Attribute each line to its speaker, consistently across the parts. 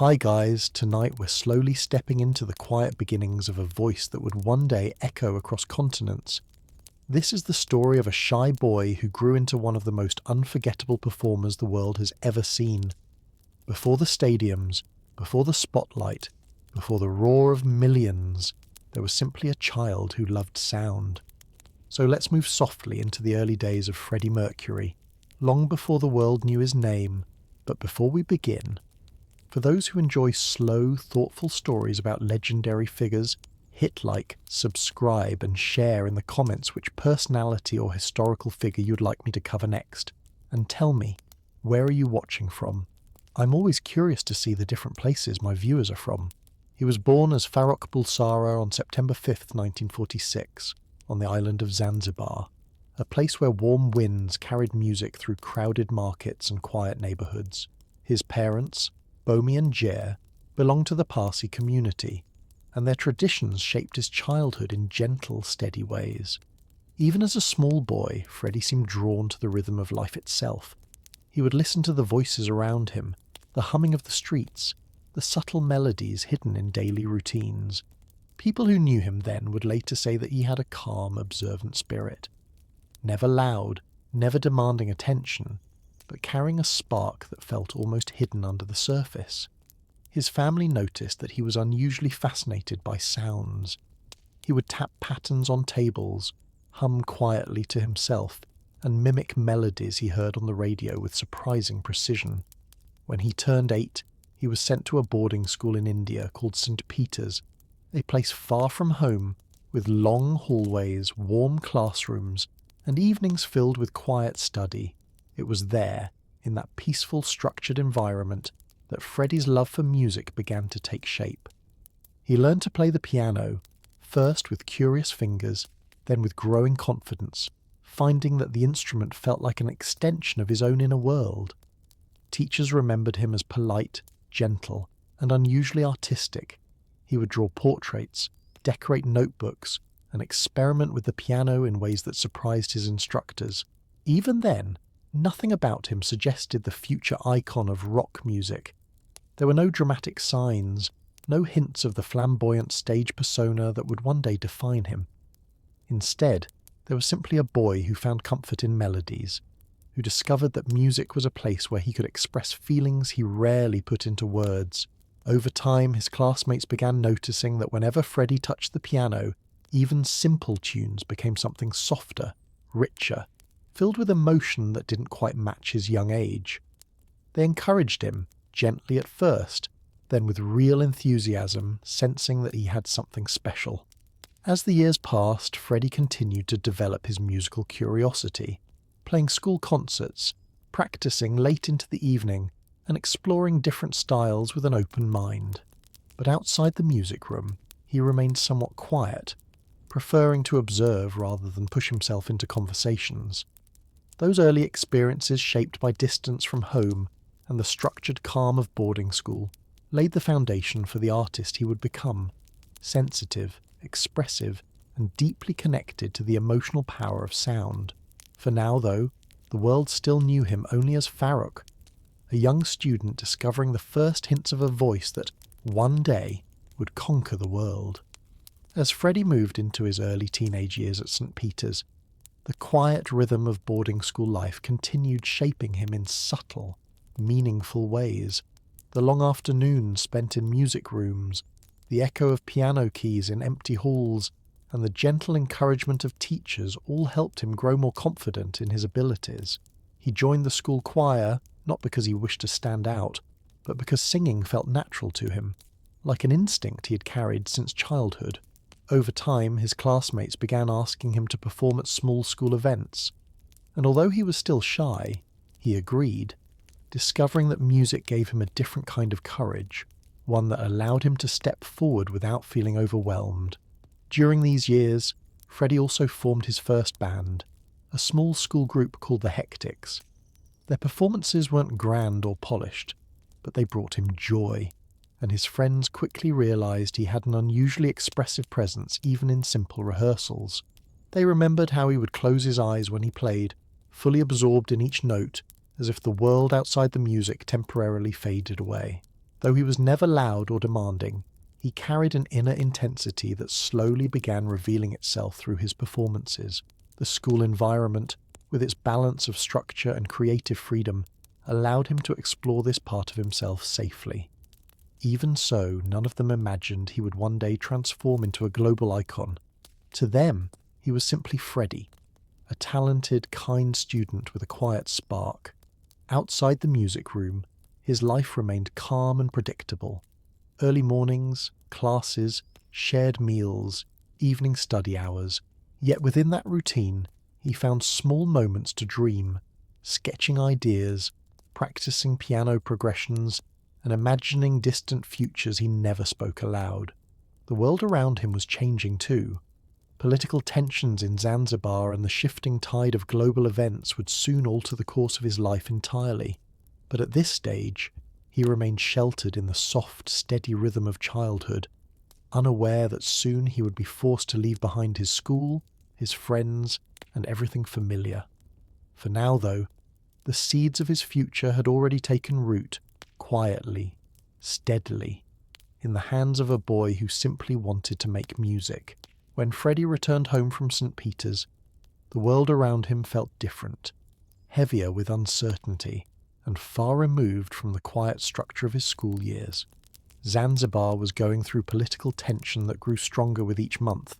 Speaker 1: Hi guys, tonight we're slowly stepping into the quiet beginnings of a voice that would one day echo across continents. This is the story of a shy boy who grew into one of the most unforgettable performers the world has ever seen. Before the stadiums, before the spotlight, before the roar of millions, there was simply a child who loved sound. So let's move softly into the early days of Freddie Mercury, long before the world knew his name. But before we begin, for those who enjoy slow, thoughtful stories about legendary figures, hit like, subscribe and share in the comments which personality or historical figure you'd like me to cover next. And tell me, where are you watching from? I'm always curious to see the different places my viewers are from. He was born as Farrokh Bulsara on September 5th, 1946, on the island of Zanzibar, a place where warm winds carried music through crowded markets and quiet neighbourhoods. His parents, Bomi and Jer, belonged to the Parsi community, and their traditions shaped his childhood in gentle, steady ways. Even as a small boy, Freddie seemed drawn to the rhythm of life itself. He would listen to the voices around him, the humming of the streets, the subtle melodies hidden in daily routines. People who knew him then would later say that he had a calm, observant spirit. Never loud, never demanding attention, but carrying a spark that felt almost hidden under the surface. His family noticed that he was unusually fascinated by sounds. He would tap patterns on tables, hum quietly to himself, and mimic melodies he heard on the radio with surprising precision. When he turned 8, he was sent to a boarding school in India called St. Peter's, a place far from home, with long hallways, warm classrooms, and evenings filled with quiet study. It was there, in that peaceful, structured environment, that Freddie's love for music began to take shape. He learned to play the piano, first with curious fingers, then with growing confidence, finding that the instrument felt like an extension of his own inner world. Teachers remembered him as polite, gentle, and unusually artistic. He would draw portraits, decorate notebooks, and experiment with the piano in ways that surprised his instructors. Even then, nothing about him suggested the future icon of rock music. There were no dramatic signs, no hints of the flamboyant stage persona that would one day define him. Instead, there was simply a boy who found comfort in melodies, who discovered that music was a place where he could express feelings he rarely put into words. Over time, his classmates began noticing that whenever Freddie touched the piano, even simple tunes became something softer, richer, filled with emotion that didn't quite match his young age. They encouraged him, gently at first, then with real enthusiasm, sensing that he had something special. As the years passed, Freddie continued to develop his musical curiosity, playing school concerts, practicing late into the evening, and exploring different styles with an open mind. But outside the music room, he remained somewhat quiet, preferring to observe rather than push himself into conversations. Those early experiences, shaped by distance from home and the structured calm of boarding school, laid the foundation for the artist he would become, sensitive, expressive, and deeply connected to the emotional power of sound. For now, though, the world still knew him only as Farrokh, a young student discovering the first hints of a voice that, one day, would conquer the world. As Freddie moved into his early teenage years at St. Peter's, the quiet rhythm of boarding school life continued shaping him in subtle, meaningful ways. The long afternoons spent in music rooms, the echo of piano keys in empty halls, and the gentle encouragement of teachers all helped him grow more confident in his abilities. He joined the school choir, not because he wished to stand out, but because singing felt natural to him, like an instinct he had carried since childhood. Over time, his classmates began asking him to perform at small school events, and although he was still shy, he agreed, discovering that music gave him a different kind of courage, one that allowed him to step forward without feeling overwhelmed. During these years, Freddie also formed his first band, a small school group called the Hectics. Their performances weren't grand or polished, but they brought him joy, and his friends quickly realized he had an unusually expressive presence even in simple rehearsals. They remembered how he would close his eyes when he played, fully absorbed in each note, as if the world outside the music temporarily faded away. Though he was never loud or demanding, he carried an inner intensity that slowly began revealing itself through his performances. The school environment, with its balance of structure and creative freedom, allowed him to explore this part of himself safely. Even so, none of them imagined he would one day transform into a global icon. To them, he was simply Freddie, a talented, kind student with a quiet spark. Outside the music room, his life remained calm and predictable. Early mornings, classes, shared meals, evening study hours. Yet within that routine, he found small moments to dream, sketching ideas, practicing piano progressions, and imagining distant futures he never spoke aloud. The world around him was changing too. Political tensions in Zanzibar and the shifting tide of global events would soon alter the course of his life entirely. But at this stage, he remained sheltered in the soft, steady rhythm of childhood, unaware that soon he would be forced to leave behind his school, his friends, and everything familiar. For now, though, the seeds of his future had already taken root, quietly, steadily, in the hands of a boy who simply wanted to make music. When Freddie returned home from St. Peter's, the world around him felt different, heavier with uncertainty, and far removed from the quiet structure of his school years. Zanzibar was going through political tension that grew stronger with each month,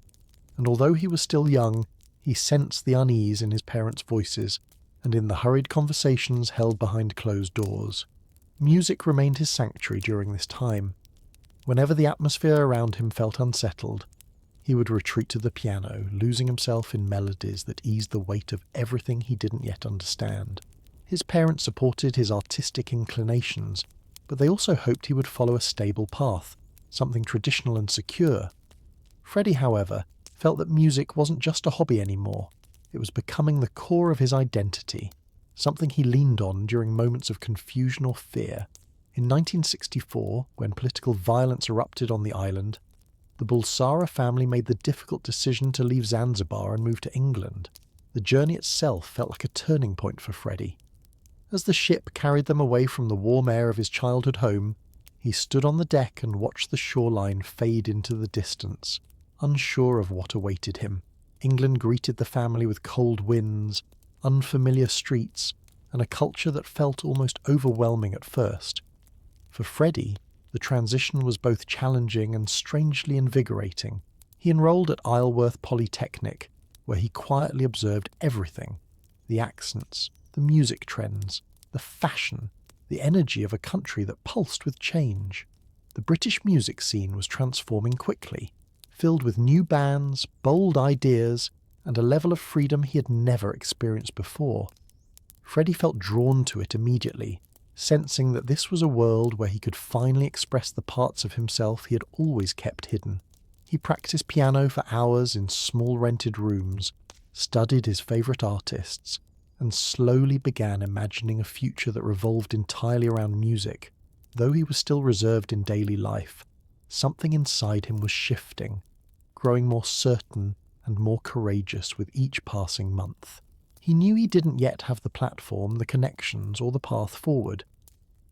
Speaker 1: and although he was still young, he sensed the unease in his parents' voices and in the hurried conversations held behind closed doors. Music remained his sanctuary during this time. Whenever the atmosphere around him felt unsettled, he would retreat to the piano, losing himself in melodies that eased the weight of everything he didn't yet understand. His parents supported his artistic inclinations, but they also hoped he would follow a stable path, something traditional and secure. Freddie, however, felt that music wasn't just a hobby anymore. It was becoming the core of his identity, something he leaned on during moments of confusion or fear. In 1964, when political violence erupted on the island, the Bulsara family made the difficult decision to leave Zanzibar and move to England. The journey itself felt like a turning point for Freddie. As the ship carried them away from the warm air of his childhood home, he stood on the deck and watched the shoreline fade into the distance, unsure of what awaited him. England greeted the family with cold winds, unfamiliar streets, and a culture that felt almost overwhelming at first. For Freddie, the transition was both challenging and strangely invigorating. He enrolled at Isleworth Polytechnic, where he quietly observed everything: the accents, the music trends, the fashion, the energy of a country that pulsed with change. The British music scene was transforming quickly, filled with new bands, bold ideas, and a level of freedom he had never experienced before. Freddie felt drawn to it immediately, sensing that this was a world where he could finally express the parts of himself he had always kept hidden. He practiced piano for hours in small rented rooms, studied his favourite artists, and slowly began imagining a future that revolved entirely around music. Though he was still reserved in daily life, something inside him was shifting, growing more certain and more courageous with each passing month. He knew he didn't yet have the platform, the connections, or the path forward,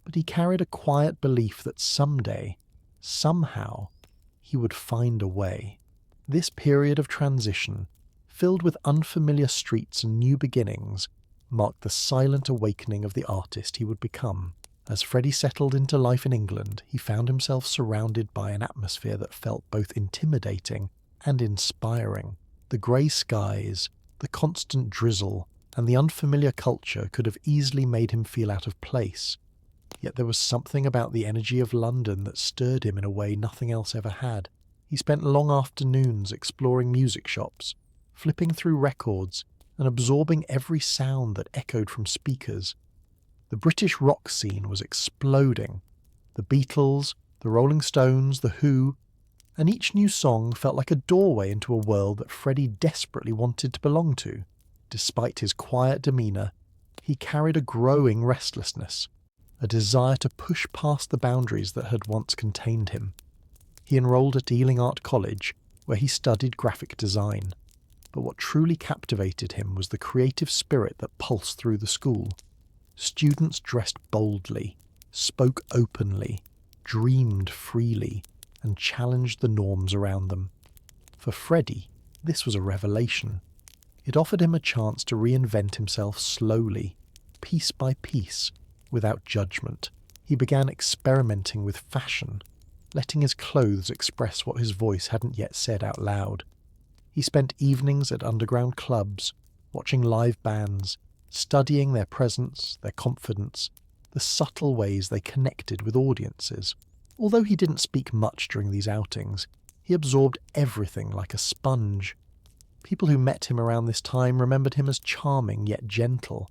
Speaker 1: but he carried a quiet belief that someday, somehow, he would find a way. This period of transition, filled with unfamiliar streets and new beginnings, marked the silent awakening of the artist he would become. As Freddie settled into life in England, he found himself surrounded by an atmosphere that felt both intimidating and inspiring. The grey skies, the constant drizzle, and the unfamiliar culture could have easily made him feel out of place. Yet there was something about the energy of London that stirred him in a way nothing else ever had. He spent long afternoons exploring music shops, flipping through records, and absorbing every sound that echoed from speakers. The British rock scene was exploding. The Beatles, the Rolling Stones, the Who, and each new song felt like a doorway into a world that Freddie desperately wanted to belong to. Despite his quiet demeanour, he carried a growing restlessness, a desire to push past the boundaries that had once contained him. He enrolled at Ealing Art College, where he studied graphic design. But what truly captivated him was the creative spirit that pulsed through the school. Students dressed boldly, spoke openly, dreamed freely, and challenged the norms around them. For Freddie, this was a revelation. It offered him a chance to reinvent himself slowly, piece by piece, without judgment. He began experimenting with fashion, letting his clothes express what his voice hadn't yet said out loud. He spent evenings at underground clubs, watching live bands, studying their presence, their confidence, the subtle ways they connected with audiences. Although he didn't speak much during these outings, he absorbed everything like a sponge. People who met him around this time remembered him as charming yet gentle,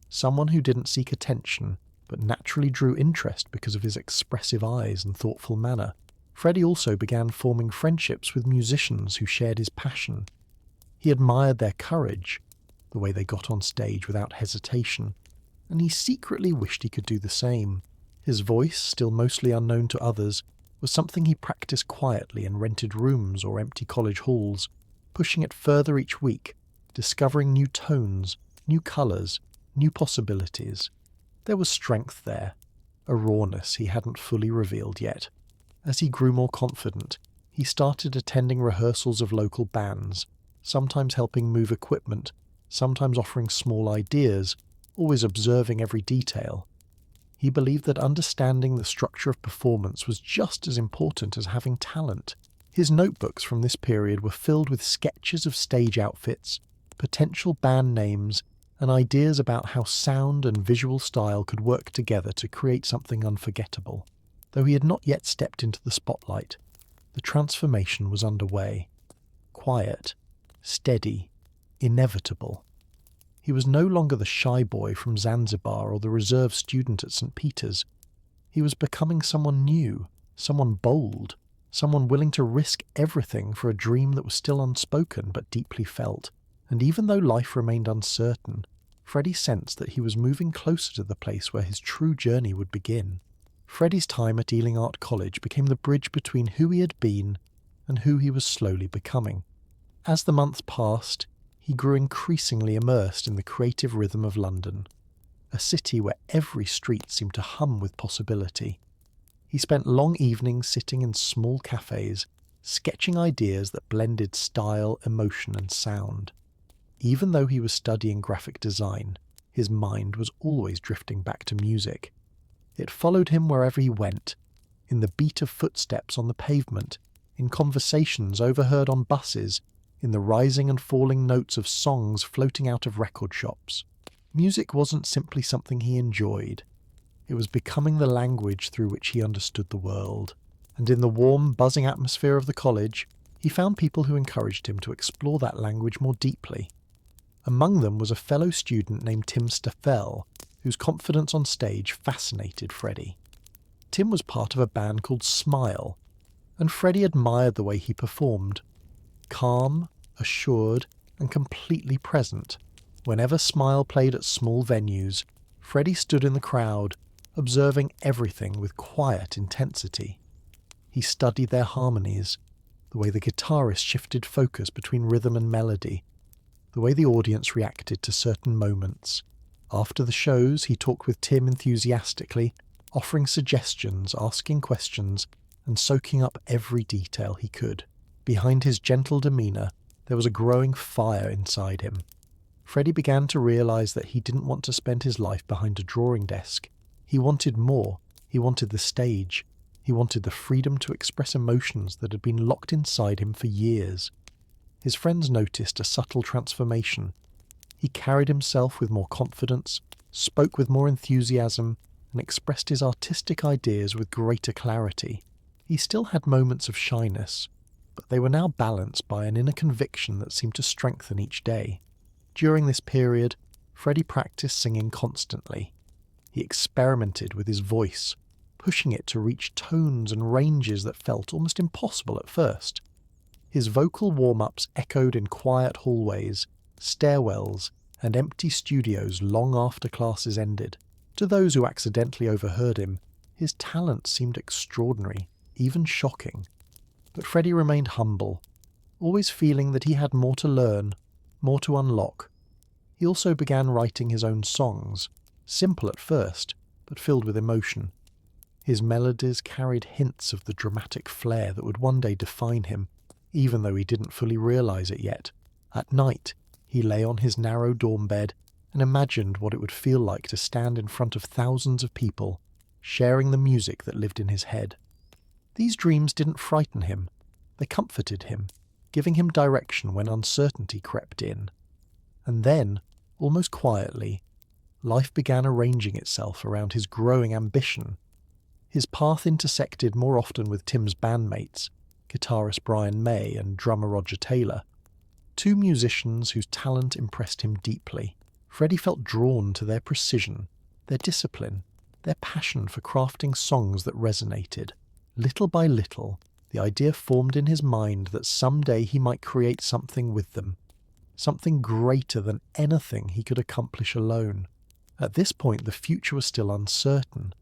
Speaker 1: someone who didn't seek attention but naturally drew interest because of his expressive eyes and thoughtful manner. Freddie also began forming friendships with musicians who shared his passion. He admired their courage, the way they got on stage without hesitation, and he secretly wished he could do the same. His voice, still mostly unknown to others, was something he practiced quietly in rented rooms or empty college halls, pushing it further each week, discovering new tones, new colours, new possibilities. There was strength there, a rawness he hadn't fully revealed yet. As he grew more confident, he started attending rehearsals of local bands, sometimes helping move equipment, sometimes offering small ideas, always observing every detail. He believed that understanding the structure of performance was just as important as having talent. His notebooks from this period were filled with sketches of stage outfits, potential band names, and ideas about how sound and visual style could work together to create something unforgettable. Though he had not yet stepped into the spotlight, the transformation was underway. Quiet, steady, inevitable. He was no longer the shy boy from Zanzibar or the reserved student at St. Peter's. He was becoming someone new, someone bold, someone willing to risk everything for a dream that was still unspoken but deeply felt. And even though life remained uncertain, Freddie sensed that he was moving closer to the place where his true journey would begin. Freddie's time at Ealing Art College became the bridge between who he had been and who he was slowly becoming. As the months passed, he grew increasingly immersed in the creative rhythm of London, a city where every street seemed to hum with possibility. He spent long evenings sitting in small cafes, sketching ideas that blended style, emotion, and sound. Even though he was studying graphic design, his mind was always drifting back to music. It followed him wherever he went, in the beat of footsteps on the pavement, in conversations overheard on buses, in the rising and falling notes of songs floating out of record shops. Music wasn't simply something he enjoyed. It was becoming the language through which he understood the world. And in the warm, buzzing atmosphere of the college, he found people who encouraged him to explore that language more deeply. Among them was a fellow student named Tim Staffel, whose confidence on stage fascinated Freddie. Tim was part of a band called Smile, and Freddie admired the way he performed. Calm, assured, and completely present. Whenever Smile played at small venues, Freddie stood in the crowd, observing everything with quiet intensity. He studied their harmonies, the way the guitarist shifted focus between rhythm and melody, the way the audience reacted to certain moments. After the shows, he talked with Tim enthusiastically, offering suggestions, asking questions, and soaking up every detail he could. Behind his gentle demeanour, there was a growing fire inside him. Freddie began to realise that he didn't want to spend his life behind a drawing desk. He wanted more. He wanted the stage. He wanted the freedom to express emotions that had been locked inside him for years. His friends noticed a subtle transformation. He carried himself with more confidence, spoke with more enthusiasm, and expressed his artistic ideas with greater clarity. He still had moments of shyness, but they were now balanced by an inner conviction that seemed to strengthen each day. During this period, Freddie practiced singing constantly. He experimented with his voice, pushing it to reach tones and ranges that felt almost impossible at first. His vocal warm-ups echoed in quiet hallways, stairwells, and empty studios long after classes ended. To those who accidentally overheard him, his talent seemed extraordinary, even shocking. But Freddie remained humble, always feeling that he had more to learn, more to unlock. He also began writing his own songs, simple at first, but filled with emotion. His melodies carried hints of the dramatic flair that would one day define him, even though he didn't fully realize it yet. At night, he lay on his narrow dorm bed and imagined what it would feel like to stand in front of thousands of people, sharing the music that lived in his head. These dreams didn't frighten him. They comforted him, giving him direction when uncertainty crept in. And then, almost quietly, life began arranging itself around his growing ambition. His path intersected more often with Tim's bandmates, guitarist Brian May and drummer Roger Taylor, two musicians whose talent impressed him deeply. Freddie felt drawn to their precision, their discipline, their passion for crafting songs that resonated. Little by little, the idea formed in his mind that someday he might create something with them, something greater than anything he could accomplish alone. At this point, the future was still uncertain,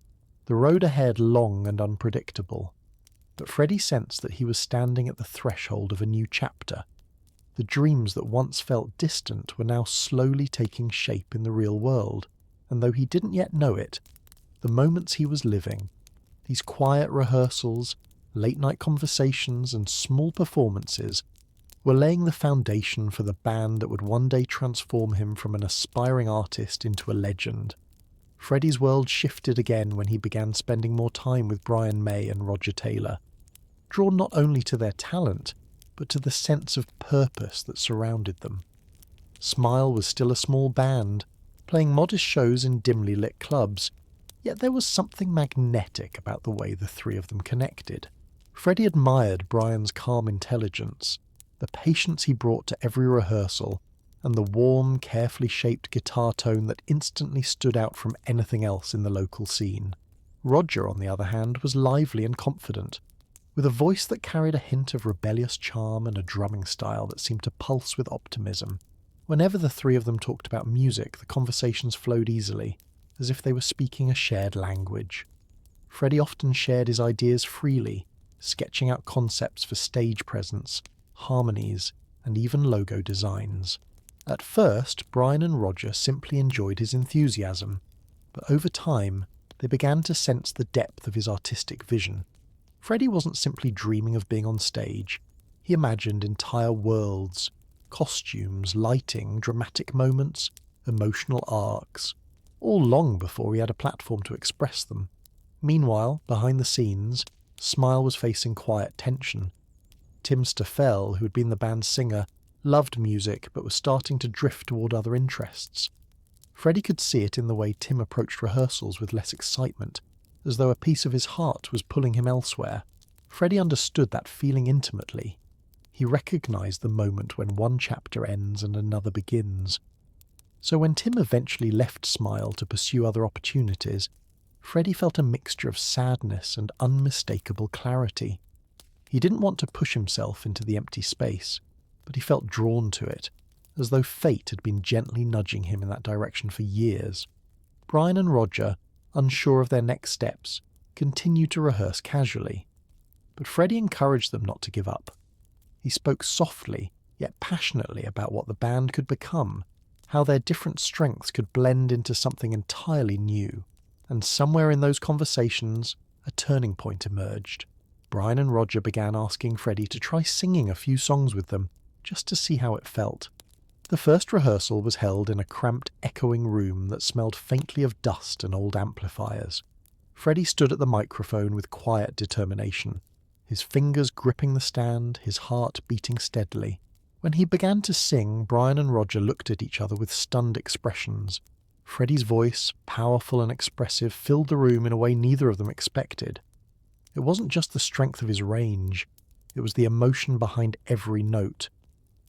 Speaker 1: the road ahead long and unpredictable. But Freddie sensed that he was standing at the threshold of a new chapter. The dreams that once felt distant were now slowly taking shape in the real world, and though he didn't yet know it, the moments he was living, these quiet rehearsals, late-night conversations and small performances, were laying the foundation for the band that would one day transform him from an aspiring artist into a legend. Freddie's world shifted again when he began spending more time with Brian May and Roger Taylor, drawn not only to their talent, but to the sense of purpose that surrounded them. Smile was still a small band, playing modest shows in dimly lit clubs, yet there was something magnetic about the way the three of them connected. Freddie admired Brian's calm intelligence, the patience he brought to every rehearsal, and the warm, carefully shaped guitar tone that instantly stood out from anything else in the local scene. Roger, on the other hand, was lively and confident, with a voice that carried a hint of rebellious charm and a drumming style that seemed to pulse with optimism. Whenever the three of them talked about music, the conversations flowed easily, as if they were speaking a shared language. Freddie often shared his ideas freely, sketching out concepts for stage presence, harmonies, and even logo designs. At first, Brian and Roger simply enjoyed his enthusiasm, but over time, they began to sense the depth of his artistic vision. Freddie wasn't simply dreaming of being on stage. He imagined entire worlds, costumes, lighting, dramatic moments, emotional arcs, all long before he had a platform to express them. Meanwhile, behind the scenes, Smile was facing quiet tension. Tim Staffel, who had been the band's singer, loved music but was starting to drift toward other interests. Freddie could see it in the way Tim approached rehearsals with less excitement, as though a piece of his heart was pulling him elsewhere. Freddie understood that feeling intimately. He recognized the moment when one chapter ends and another begins. So when Tim eventually left Smile to pursue other opportunities, Freddie felt a mixture of sadness and unmistakable clarity. He didn't want to push himself into the empty space, but he felt drawn to it, as though fate had been gently nudging him in that direction for years. Brian and Roger, unsure of their next steps, continued to rehearse casually. But Freddie encouraged them not to give up. He spoke softly, yet passionately about what the band could become, how their different strengths could blend into something entirely new. And somewhere in those conversations, a turning point emerged. Brian and Roger began asking Freddie to try singing a few songs with them, just to see how it felt. The first rehearsal was held in a cramped, echoing room that smelled faintly of dust and old amplifiers. Freddie stood at the microphone with quiet determination, his fingers gripping the stand, his heart beating steadily. When he began to sing, Brian and Roger looked at each other with stunned expressions. Freddie's voice, powerful and expressive, filled the room in a way neither of them expected. It wasn't just the strength of his range, it was the emotion behind every note.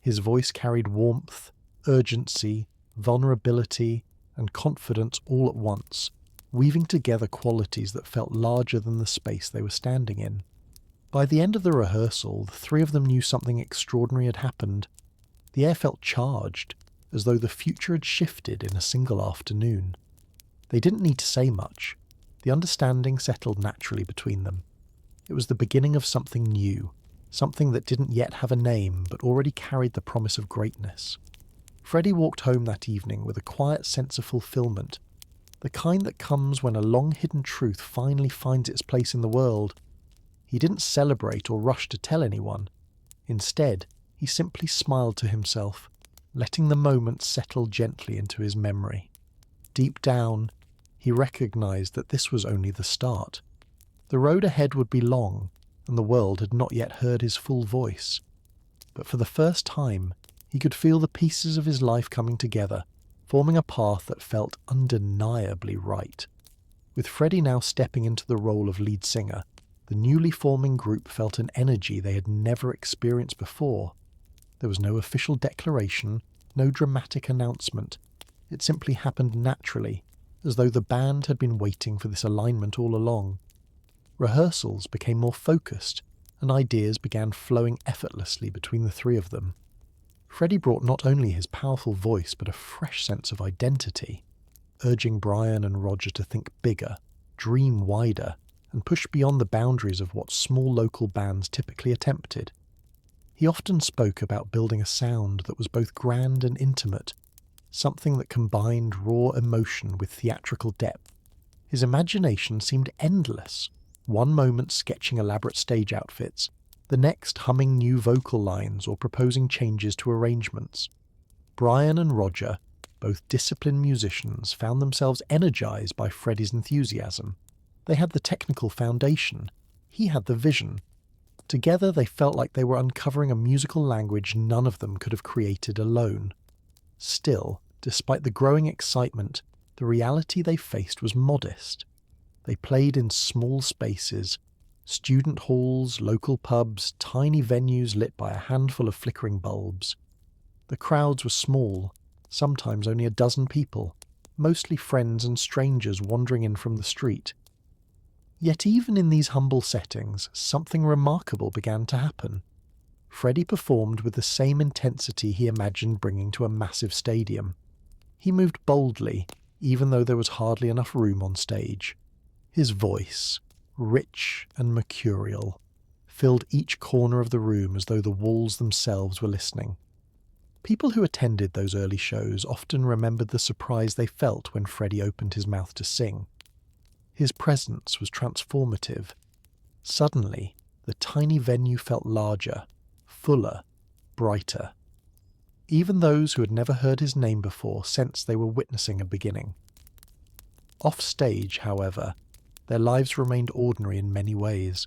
Speaker 1: His voice carried warmth, urgency, vulnerability, and confidence all at once, weaving together qualities that felt larger than the space they were standing in. By the end of the rehearsal, the three of them knew something extraordinary had happened. The air felt charged, as though the future had shifted in a single afternoon. They didn't need to say much. The understanding settled naturally between them. It was the beginning of something new, something that didn't yet have a name but already carried the promise of greatness. Freddie walked home that evening with a quiet sense of fulfillment. the kind that comes when a long-hidden truth finally finds its place in the world. He didn't celebrate or rush to tell anyone. Instead, he simply smiled to himself, letting the moment settle gently into his memory. Deep down, he recognized that this was only the start. The road ahead would be long, and the world had not yet heard his full voice. But for the first time, he could feel the pieces of his life coming together, forming a path that felt undeniably right. With Freddie now stepping into the role of lead singer, the newly forming group felt an energy they had never experienced before. There was no official declaration, no dramatic announcement. It simply happened naturally, as though the band had been waiting for this alignment all along. Rehearsals became more focused, and ideas began flowing effortlessly between the three of them. Freddie brought not only his powerful voice but a fresh sense of identity, urging Brian and Roger to think bigger, dream wider, and push beyond the boundaries of what small local bands typically attempted. He often spoke about building a sound that was both grand and intimate, something that combined raw emotion with theatrical depth. His imagination seemed endless, one moment sketching elaborate stage outfits, the next humming new vocal lines or proposing changes to arrangements. Brian and Roger, both disciplined musicians, found themselves energized by Freddie's enthusiasm. They had the technical foundation. He had the vision. Together they felt like they were uncovering a musical language none of them could have created alone. Still, despite the growing excitement, the reality they faced was modest. They played in small spaces, student halls, local pubs, tiny venues lit by a handful of flickering bulbs. The crowds were small, sometimes only a dozen people, mostly friends and strangers wandering in from the street. Yet even in these humble settings, something remarkable began to happen. Freddie performed with the same intensity he imagined bringing to a massive stadium. He moved boldly, even though there was hardly enough room on stage. His voice, rich and mercurial, filled each corner of the room as though the walls themselves were listening. People who attended those early shows often remembered the surprise they felt when Freddie opened his mouth to sing. His presence was transformative. Suddenly, the tiny venue felt larger, fuller, brighter. Even those who had never heard his name before sensed they were witnessing a beginning. Off stage, however, their lives remained ordinary in many ways.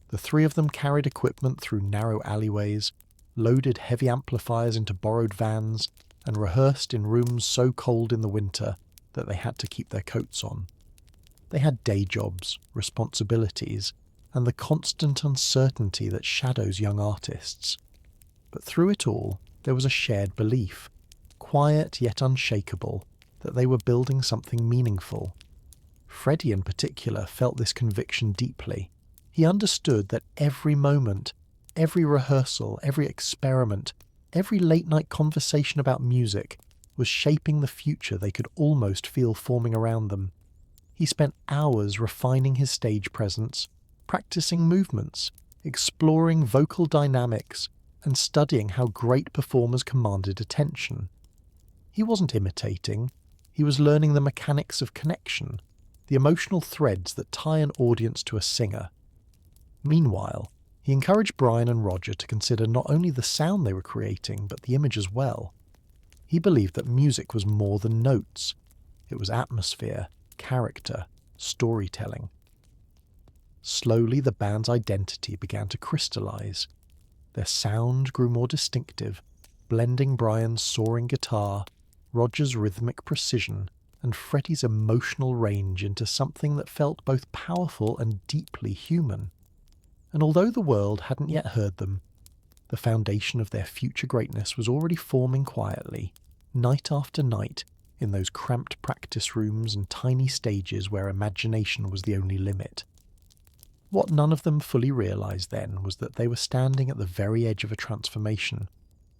Speaker 1: The three of them carried equipment through narrow alleyways, loaded heavy amplifiers into borrowed vans, and rehearsed in rooms so cold in the winter that they had to keep their coats on. They had day jobs, responsibilities, and the constant uncertainty that shadows young artists. But through it all, there was a shared belief, quiet yet unshakable, that they were building something meaningful. Freddie in particular felt this conviction deeply. He understood that every moment, every rehearsal, every experiment, every late-night conversation about music was shaping the future they could almost feel forming around them. He spent hours refining his stage presence, practicing movements, exploring vocal dynamics, and studying how great performers commanded attention. He wasn't imitating, he was learning the mechanics of connection, the emotional threads that tie an audience to a singer. Meanwhile, he encouraged Brian and Roger to consider not only the sound they were creating, but the image as well. He believed that music was more than notes. It was atmosphere, character, storytelling. Slowly, the band's identity began to crystallize. Their sound grew more distinctive, blending Brian's soaring guitar, Roger's rhythmic precision, and Freddie's emotional range into something that felt both powerful and deeply human. And although the world hadn't yet heard them, the foundation of their future greatness was already forming quietly, night after night, in those cramped practice rooms and tiny stages where imagination was the only limit. What none of them fully realized then was that they were standing at the very edge of a transformation,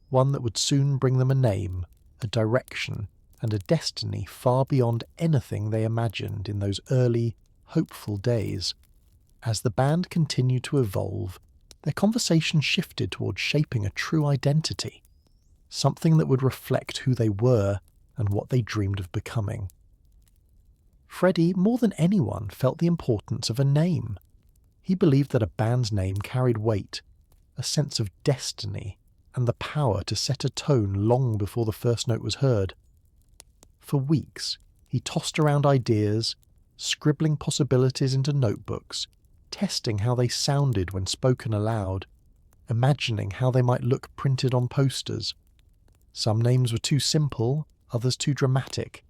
Speaker 1: one that would soon bring them a name, a direction, and a destiny far beyond anything they imagined in those early, hopeful days. As the band continued to evolve, their conversation shifted towards shaping a true identity, something that would reflect who they were and what they dreamed of becoming. Freddie, more than anyone, felt the importance of a name. He believed that a band's name carried weight, a sense of destiny, and the power to set a tone long before the first note was heard. For weeks, he tossed around ideas, scribbling possibilities into notebooks, testing how they sounded when spoken aloud, imagining how they might look printed on posters. Some names were too simple, others too dramatic,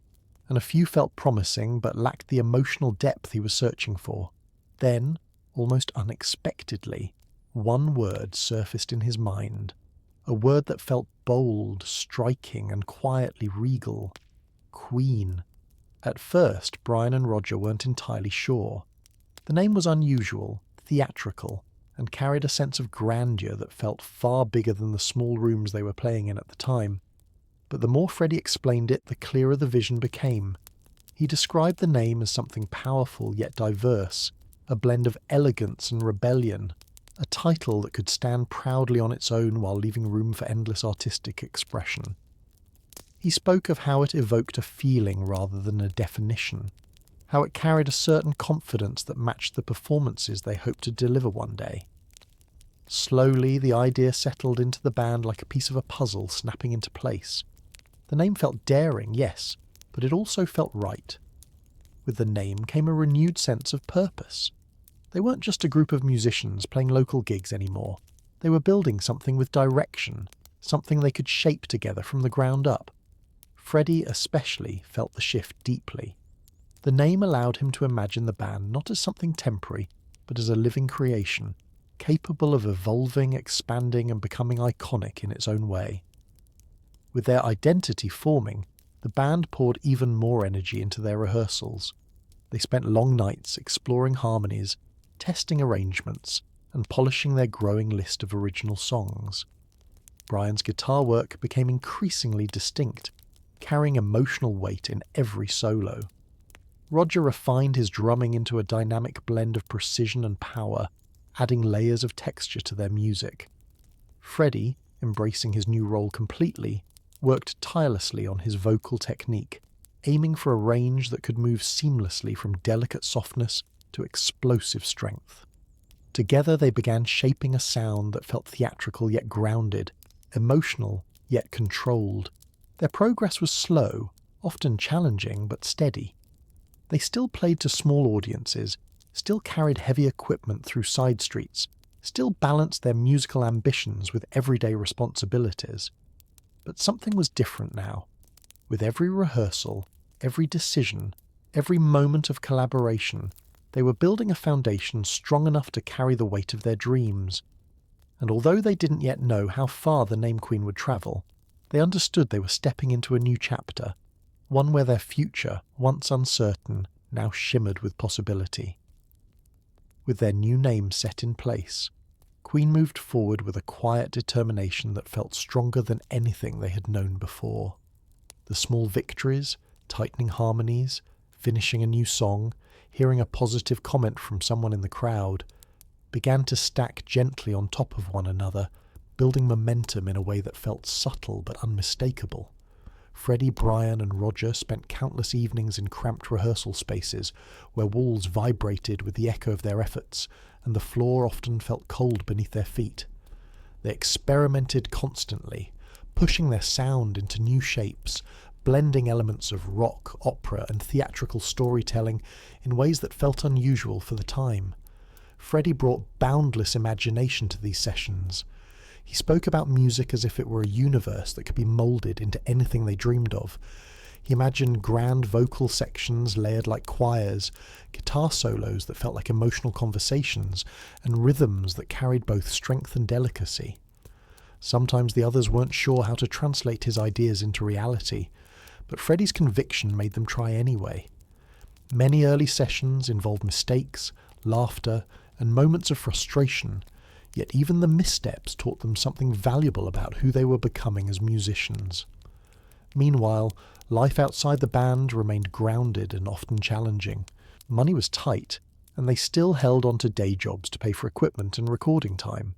Speaker 1: and a few felt promising but lacked the emotional depth he was searching for. Then, almost unexpectedly, one word surfaced in his mind, a word that felt bold, striking, and quietly regal. Queen. At first, Brian and Roger weren't entirely sure. The name was unusual, theatrical, and carried a sense of grandeur that felt far bigger than the small rooms they were playing in at the time. But the more Freddie explained it, the clearer the vision became. He described the name as something powerful yet diverse, a blend of elegance and rebellion, a title that could stand proudly on its own while leaving room for endless artistic expression. He spoke of how it evoked a feeling rather than a definition, how it carried a certain confidence that matched the performances they hoped to deliver one day. Slowly, the idea settled into the band like a piece of a puzzle snapping into place. The name felt daring, yes, but it also felt right. With the name came a renewed sense of purpose. They weren't just a group of musicians playing local gigs anymore. They were building something with direction, something they could shape together from the ground up. Freddie especially felt the shift deeply. The name allowed him to imagine the band not as something temporary, but as a living creation, capable of evolving, expanding, and becoming iconic in its own way. With their identity forming, the band poured even more energy into their rehearsals. They spent long nights exploring harmonies, testing arrangements, and polishing their growing list of original songs. Brian's guitar work became increasingly distinct, carrying emotional weight in every solo. Roger refined his drumming into a dynamic blend of precision and power, adding layers of texture to their music. Freddie, embracing his new role completely, worked tirelessly on his vocal technique, aiming for a range that could move seamlessly from delicate softness to explosive strength. Together they began shaping a sound that felt theatrical yet grounded, emotional yet controlled. Their progress was slow, often challenging but steady. They still played to small audiences, still carried heavy equipment through side streets, still balanced their musical ambitions with everyday responsibilities. But something was different now. With every rehearsal, every decision, every moment of collaboration, they were building a foundation strong enough to carry the weight of their dreams. And although they didn't yet know how far the name Queen would travel, they understood they were stepping into a new chapter, one where their future, once uncertain, now shimmered with possibility. With their new name set in place, Queen moved forward with a quiet determination that felt stronger than anything they had known before. The small victories, tightening harmonies, finishing a new song, hearing a positive comment from someone in the crowd, began to stack gently on top of one another, building momentum in a way that felt subtle but unmistakable. Freddie, Brian, and Roger spent countless evenings in cramped rehearsal spaces where walls vibrated with the echo of their efforts, and the floor often felt cold beneath their feet. They experimented constantly, pushing their sound into new shapes, blending elements of rock, opera, and theatrical storytelling in ways that felt unusual for the time. Freddie brought boundless imagination to these sessions. He spoke about music as if it were a universe that could be moulded into anything they dreamed of. He imagined grand vocal sections layered like choirs, guitar solos that felt like emotional conversations, and rhythms that carried both strength and delicacy. Sometimes the others weren't sure how to translate his ideas into reality, but Freddie's conviction made them try anyway. Many early sessions involved mistakes, laughter, and moments of frustration, yet even the missteps taught them something valuable about who they were becoming as musicians. Meanwhile, life outside the band remained grounded and often challenging. Money was tight, and they still held on to day jobs to pay for equipment and recording time.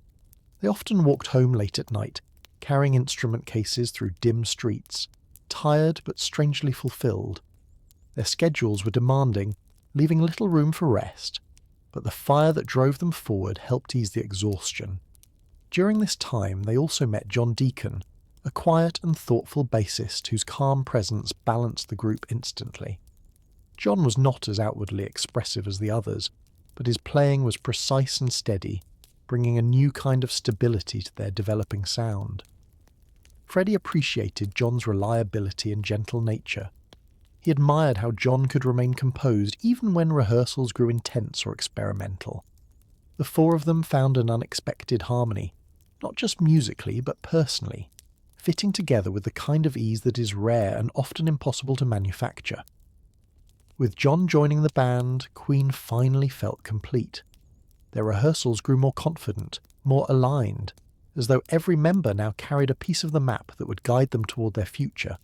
Speaker 1: They often walked home late at night, carrying instrument cases through dim streets, tired but strangely fulfilled. Their schedules were demanding, leaving little room for rest, but the fire that drove them forward helped ease the exhaustion. During this time, they also met John Deacon, a quiet and thoughtful bassist whose calm presence balanced the group instantly. John was not as outwardly expressive as the others, but his playing was precise and steady, bringing a new kind of stability to their developing sound. Freddie appreciated John's reliability and gentle nature. He admired how John could remain composed even when rehearsals grew intense or experimental. The four of them found an unexpected harmony, not just musically but personally, fitting together with the kind of ease that is rare and often impossible to manufacture. With John joining the band, Queen finally felt complete. Their rehearsals grew more confident, more aligned, as though every member now carried a piece of the map that would guide them toward their future.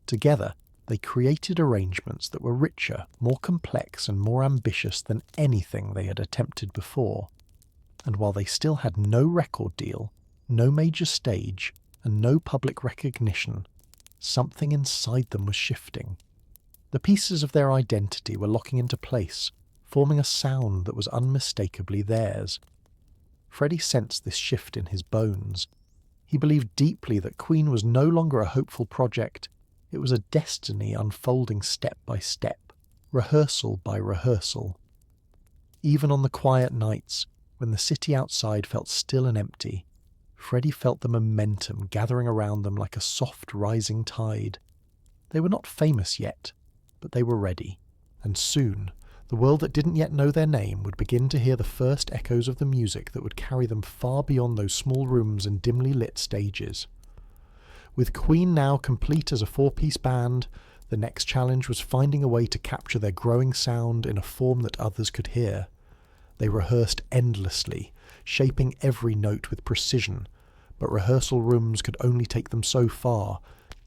Speaker 1: Together, they created arrangements that were richer, more complex and more ambitious than anything they had attempted before. And while they still had no record deal, no major stage, and no public recognition, something inside them was shifting. The pieces of their identity were locking into place, forming a sound that was unmistakably theirs. Freddie sensed this shift in his bones. He believed deeply that Queen was no longer a hopeful project. It was a destiny unfolding step by step, rehearsal by rehearsal. Even on the quiet nights, when the city outside felt still and empty, Freddie felt the momentum gathering around them like a soft rising tide. They were not famous yet, but they were ready, and soon the world that didn't yet know their name would begin to hear the first echoes of the music that would carry them far beyond those small rooms and dimly lit stages. With Queen now complete as a four-piece band, the next challenge was finding a way to capture their growing sound in a form that others could hear. They rehearsed endlessly, shaping every note with precision, but rehearsal rooms could only take them so far.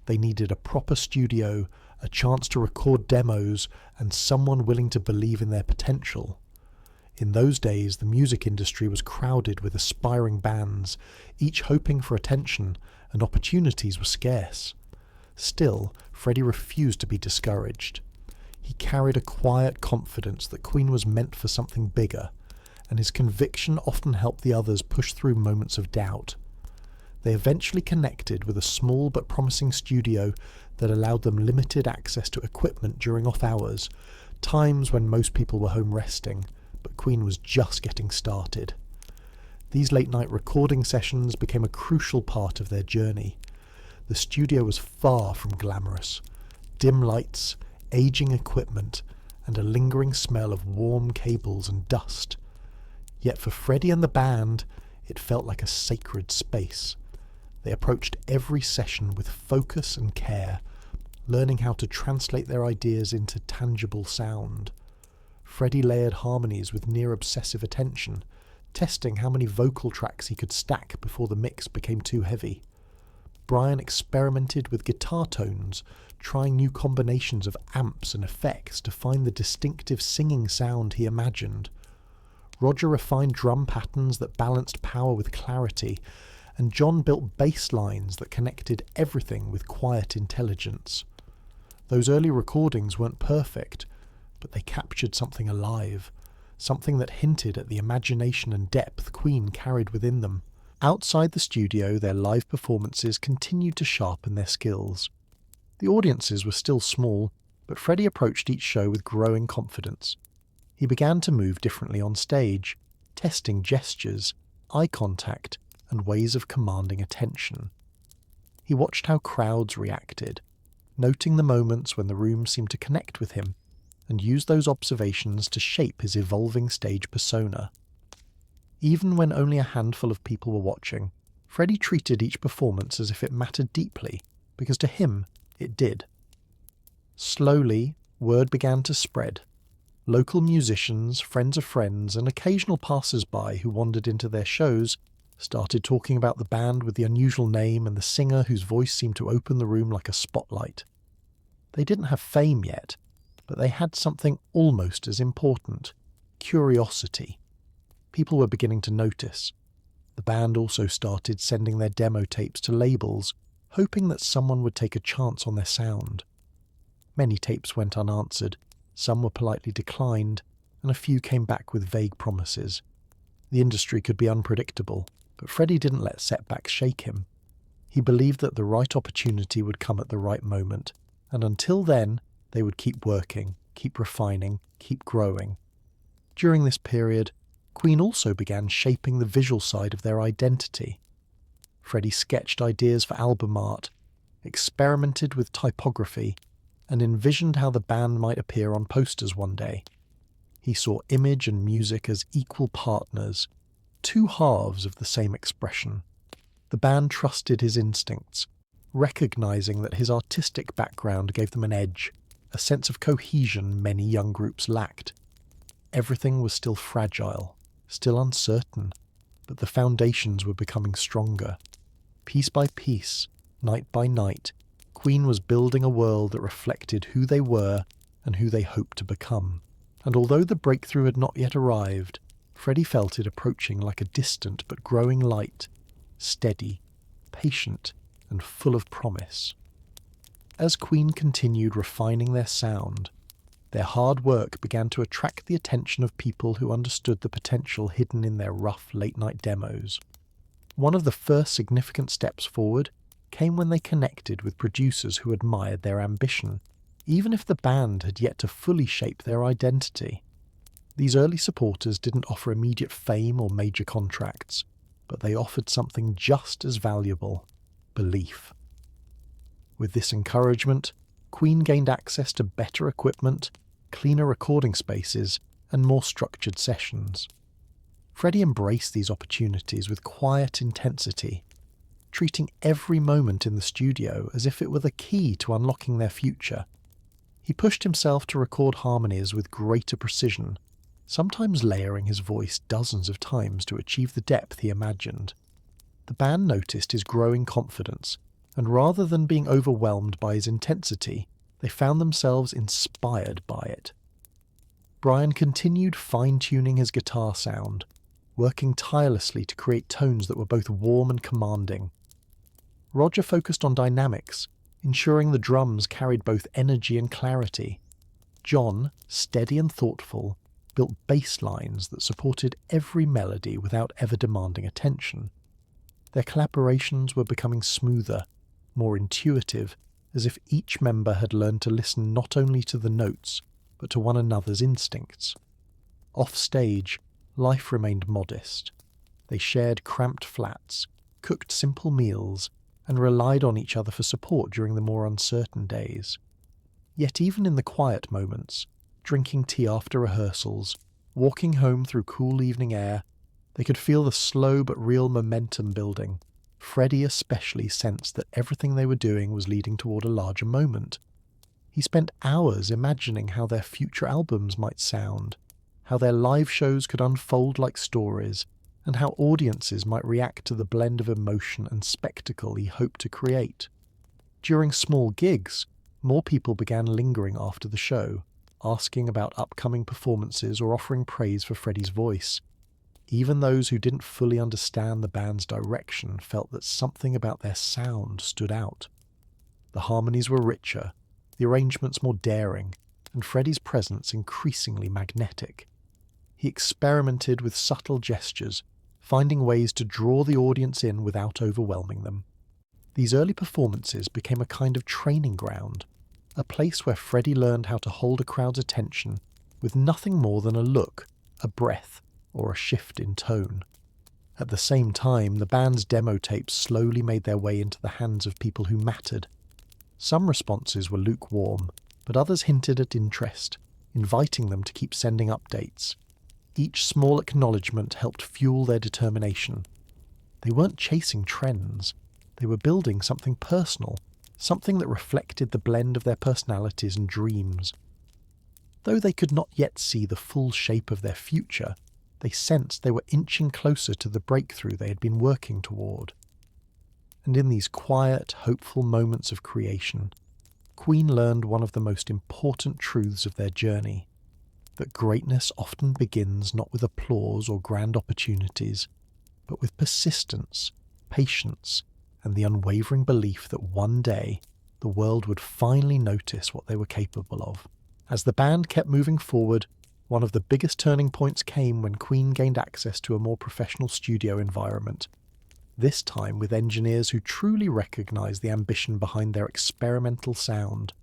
Speaker 1: They needed a proper studio, a chance to record demos, and someone willing to believe in their potential. In those days, the music industry was crowded with aspiring bands, each hoping for attention, and opportunities were scarce. Still, Freddie refused to be discouraged. He carried a quiet confidence that Queen was meant for something bigger, and his conviction often helped the others push through moments of doubt. They eventually connected with a small but promising studio that allowed them limited access to equipment during off hours, times when most people were home resting, but Queen was just getting started. These late-night recording sessions became a crucial part of their journey. The studio was far from glamorous. Dim lights, aging equipment, and a lingering smell of warm cables and dust. Yet for Freddie and the band, it felt like a sacred space. They approached every session with focus and care, learning how to translate their ideas into tangible sound. Freddie layered harmonies with near-obsessive attention, testing how many vocal tracks he could stack before the mix became too heavy. Brian experimented with guitar tones, trying new combinations of amps and effects to find the distinctive singing sound he imagined. Roger refined drum patterns that balanced power with clarity, and John built bass lines that connected everything with quiet intelligence. Those early recordings weren't perfect, but they captured something alive, something that hinted at the imagination and depth Queen carried within them. Outside the studio, their live performances continued to sharpen their skills. The audiences were still small, but Freddie approached each show with growing confidence. He began to move differently on stage, testing gestures, eye contact, and ways of commanding attention. He watched how crowds reacted, noting the moments when the room seemed to connect with him, and used those observations to shape his evolving stage persona. Even when only a handful of people were watching, Freddie treated each performance as if it mattered deeply, because to him, it did. Slowly, word began to spread. Local musicians, friends of friends, and occasional passers-by who wandered into their shows started talking about the band with the unusual name and the singer whose voice seemed to open the room like a spotlight. They didn't have fame yet, but they had something almost as important: curiosity. People were beginning to notice. The band also started sending their demo tapes to labels, hoping that someone would take a chance on their sound. Many tapes went unanswered, some were politely declined, and a few came back with vague promises. The industry could be unpredictable, but Freddie didn't let setbacks shake him. He believed that the right opportunity would come at the right moment, and until then, they would keep working, keep refining, keep growing. During this period, Queen also began shaping the visual side of their identity. Freddie sketched ideas for album art, experimented with typography, and envisioned how the band might appear on posters one day. He saw image and music as equal partners, two halves of the same expression. The band trusted his instincts, recognizing that his artistic background gave them an edge, a sense of cohesion many young groups lacked. Everything was still fragile, still uncertain, but the foundations were becoming stronger. Piece by piece, night by night, Queen was building a world that reflected who they were and who they hoped to become. And although the breakthrough had not yet arrived, Freddie felt it approaching like a distant but growing light, steady, patient, and full of promise. As Queen continued refining their sound, their hard work began to attract the attention of people who understood the potential hidden in their rough late-night demos. One of the first significant steps forward came when they connected with producers who admired their ambition, even if the band had yet to fully shape their identity. These early supporters didn't offer immediate fame or major contracts, but they offered something just as valuable: belief. With this encouragement, Queen gained access to better equipment, cleaner recording spaces, and more structured sessions. Freddie embraced these opportunities with quiet intensity, treating every moment in the studio as if it were the key to unlocking their future. He pushed himself to record harmonies with greater precision, sometimes layering his voice dozens of times to achieve the depth he imagined. The band noticed his growing confidence, and rather than being overwhelmed by his intensity, they found themselves inspired by it. Brian continued fine-tuning his guitar sound, working tirelessly to create tones that were both warm and commanding. Roger focused on dynamics, ensuring the drums carried both energy and clarity. John, steady and thoughtful, built bass lines that supported every melody without ever demanding attention. Their collaborations were becoming smoother, more intuitive, as if each member had learned to listen not only to the notes, but to one another's instincts. Off-stage, life remained modest. They shared cramped flats, cooked simple meals, and relied on each other for support during the more uncertain days. Yet even in the quiet moments, drinking tea after rehearsals, walking home through cool evening air, they could feel the slow but real momentum building. Freddie especially sensed that everything they were doing was leading toward a larger moment. He spent hours imagining how their future albums might sound, how their live shows could unfold like stories, and how audiences might react to the blend of emotion and spectacle he hoped to create. During small gigs, more people began lingering after the show, asking about upcoming performances or offering praise for Freddie's voice. Even those who didn't fully understand the band's direction felt that something about their sound stood out. The harmonies were richer, the arrangements more daring, and Freddie's presence increasingly magnetic. He experimented with subtle gestures, finding ways to draw the audience in without overwhelming them. These early performances became a kind of training ground, a place where Freddie learned how to hold a crowd's attention with nothing more than a look, a breath, or a shift in tone. At the same time, the band's demo tapes slowly made their way into the hands of people who mattered. Some responses were lukewarm, but others hinted at interest, inviting them to keep sending updates. Each small acknowledgement helped fuel their determination. They weren't chasing trends. They were building something personal, something that reflected the blend of their personalities and dreams. Though they could not yet see the full shape of their future, they sensed they were inching closer to the breakthrough they had been working toward. And in these quiet, hopeful moments of creation, Queen learned one of the most important truths of their journey: that greatness often begins not with applause or grand opportunities, but with persistence, patience, and the unwavering belief that one day the world would finally notice what they were capable of. As the band kept moving forward, one of the biggest turning points came when Queen gained access to a more professional studio environment, this time with engineers who truly recognised the ambition behind their experimental sound.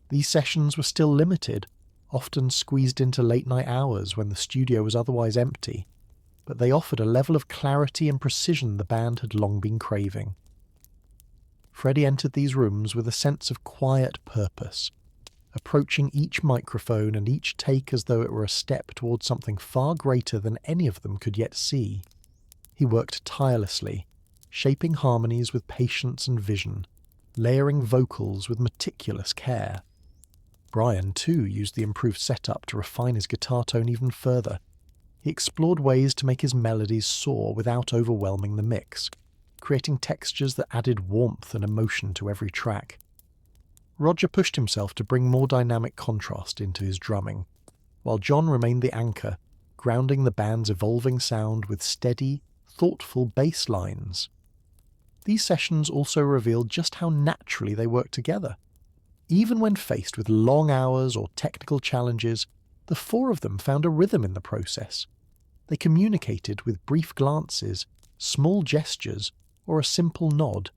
Speaker 1: These sessions were still limited, often squeezed into late-night hours when the studio was otherwise empty, but they offered a level of clarity and precision the band had long been craving. Freddie entered these rooms with a sense of quiet purpose, approaching each microphone and each take as though it were a step towards something far greater than any of them could yet see. He worked tirelessly, shaping harmonies with patience and vision, layering vocals with meticulous care. Brian, too, used the improved setup to refine his guitar tone even further. He explored ways to make his melodies soar without overwhelming the mix, creating textures that added warmth and emotion to every track. Roger pushed himself to bring more dynamic contrast into his drumming, while John remained the anchor, grounding the band's evolving sound with steady, thoughtful bass lines. These sessions also revealed just how naturally they worked together. Even when faced with long hours or technical challenges, the four of them found a rhythm in the process. They communicated with brief glances, small gestures, or a simple nod,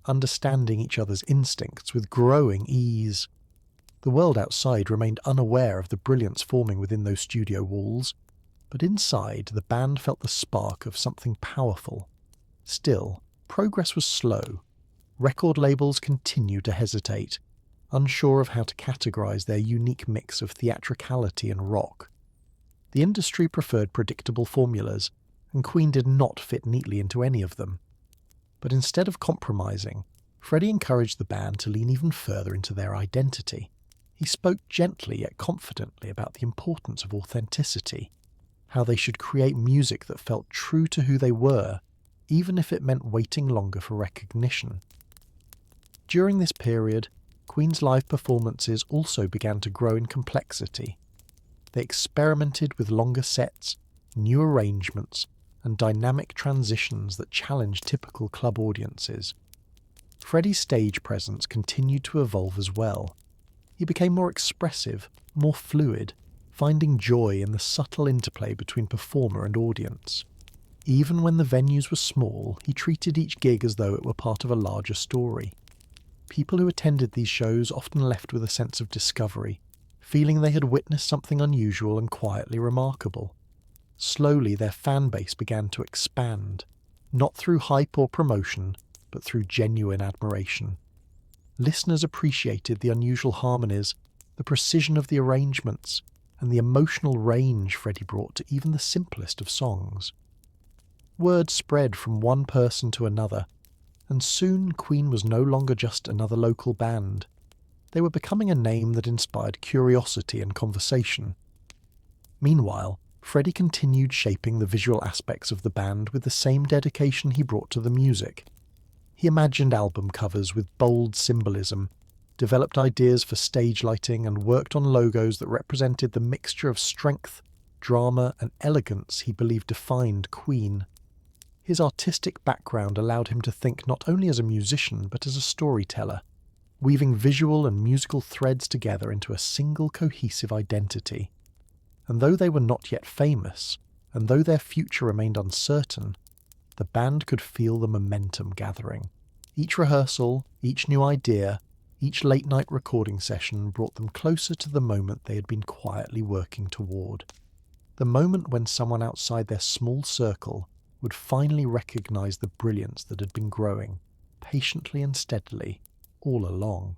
Speaker 1: understanding each other's instincts with growing ease. The world outside remained unaware of the brilliance forming within those studio walls, but inside the band felt the spark of something powerful. Still, progress was slow. Record labels continued to hesitate, unsure of how to categorize their unique mix of theatricality and rock. The industry preferred predictable formulas, and Queen did not fit neatly into any of them. But instead of compromising, Freddie encouraged the band to lean even further into their identity. He spoke gently yet confidently about the importance of authenticity, how they should create music that felt true to who they were, even if it meant waiting longer for recognition. During this period, Queen's live performances also began to grow in complexity. They experimented with longer sets, new arrangements, and dynamic transitions that challenged typical club audiences. Freddie's stage presence continued to evolve as well. He became more expressive, more fluid, finding joy in the subtle interplay between performer and audience. Even when the venues were small, he treated each gig as though it were part of a larger story. People who attended these shows often left with a sense of discovery, feeling they had witnessed something unusual and quietly remarkable. Slowly their fan base began to expand, not through hype or promotion, but through genuine admiration. Listeners appreciated the unusual harmonies, the precision of the arrangements, and the emotional range Freddie brought to even the simplest of songs. Word spread from one person to another, and soon Queen was no longer just another local band. They were becoming a name that inspired curiosity and conversation. Meanwhile, Freddie continued shaping the visual aspects of the band with the same dedication he brought to the music. He imagined album covers with bold symbolism, developed ideas for stage lighting, and worked on logos that represented the mixture of strength, drama, and elegance he believed defined Queen. His artistic background allowed him to think not only as a musician but as a storyteller, weaving visual and musical threads together into a single cohesive identity. And though they were not yet famous, and though their future remained uncertain, the band could feel the momentum gathering. Each rehearsal, each new idea, each late-night recording session brought them closer to the moment they had been quietly working toward. The moment when someone outside their small circle would finally recognize the brilliance that had been growing, patiently and steadily, all along.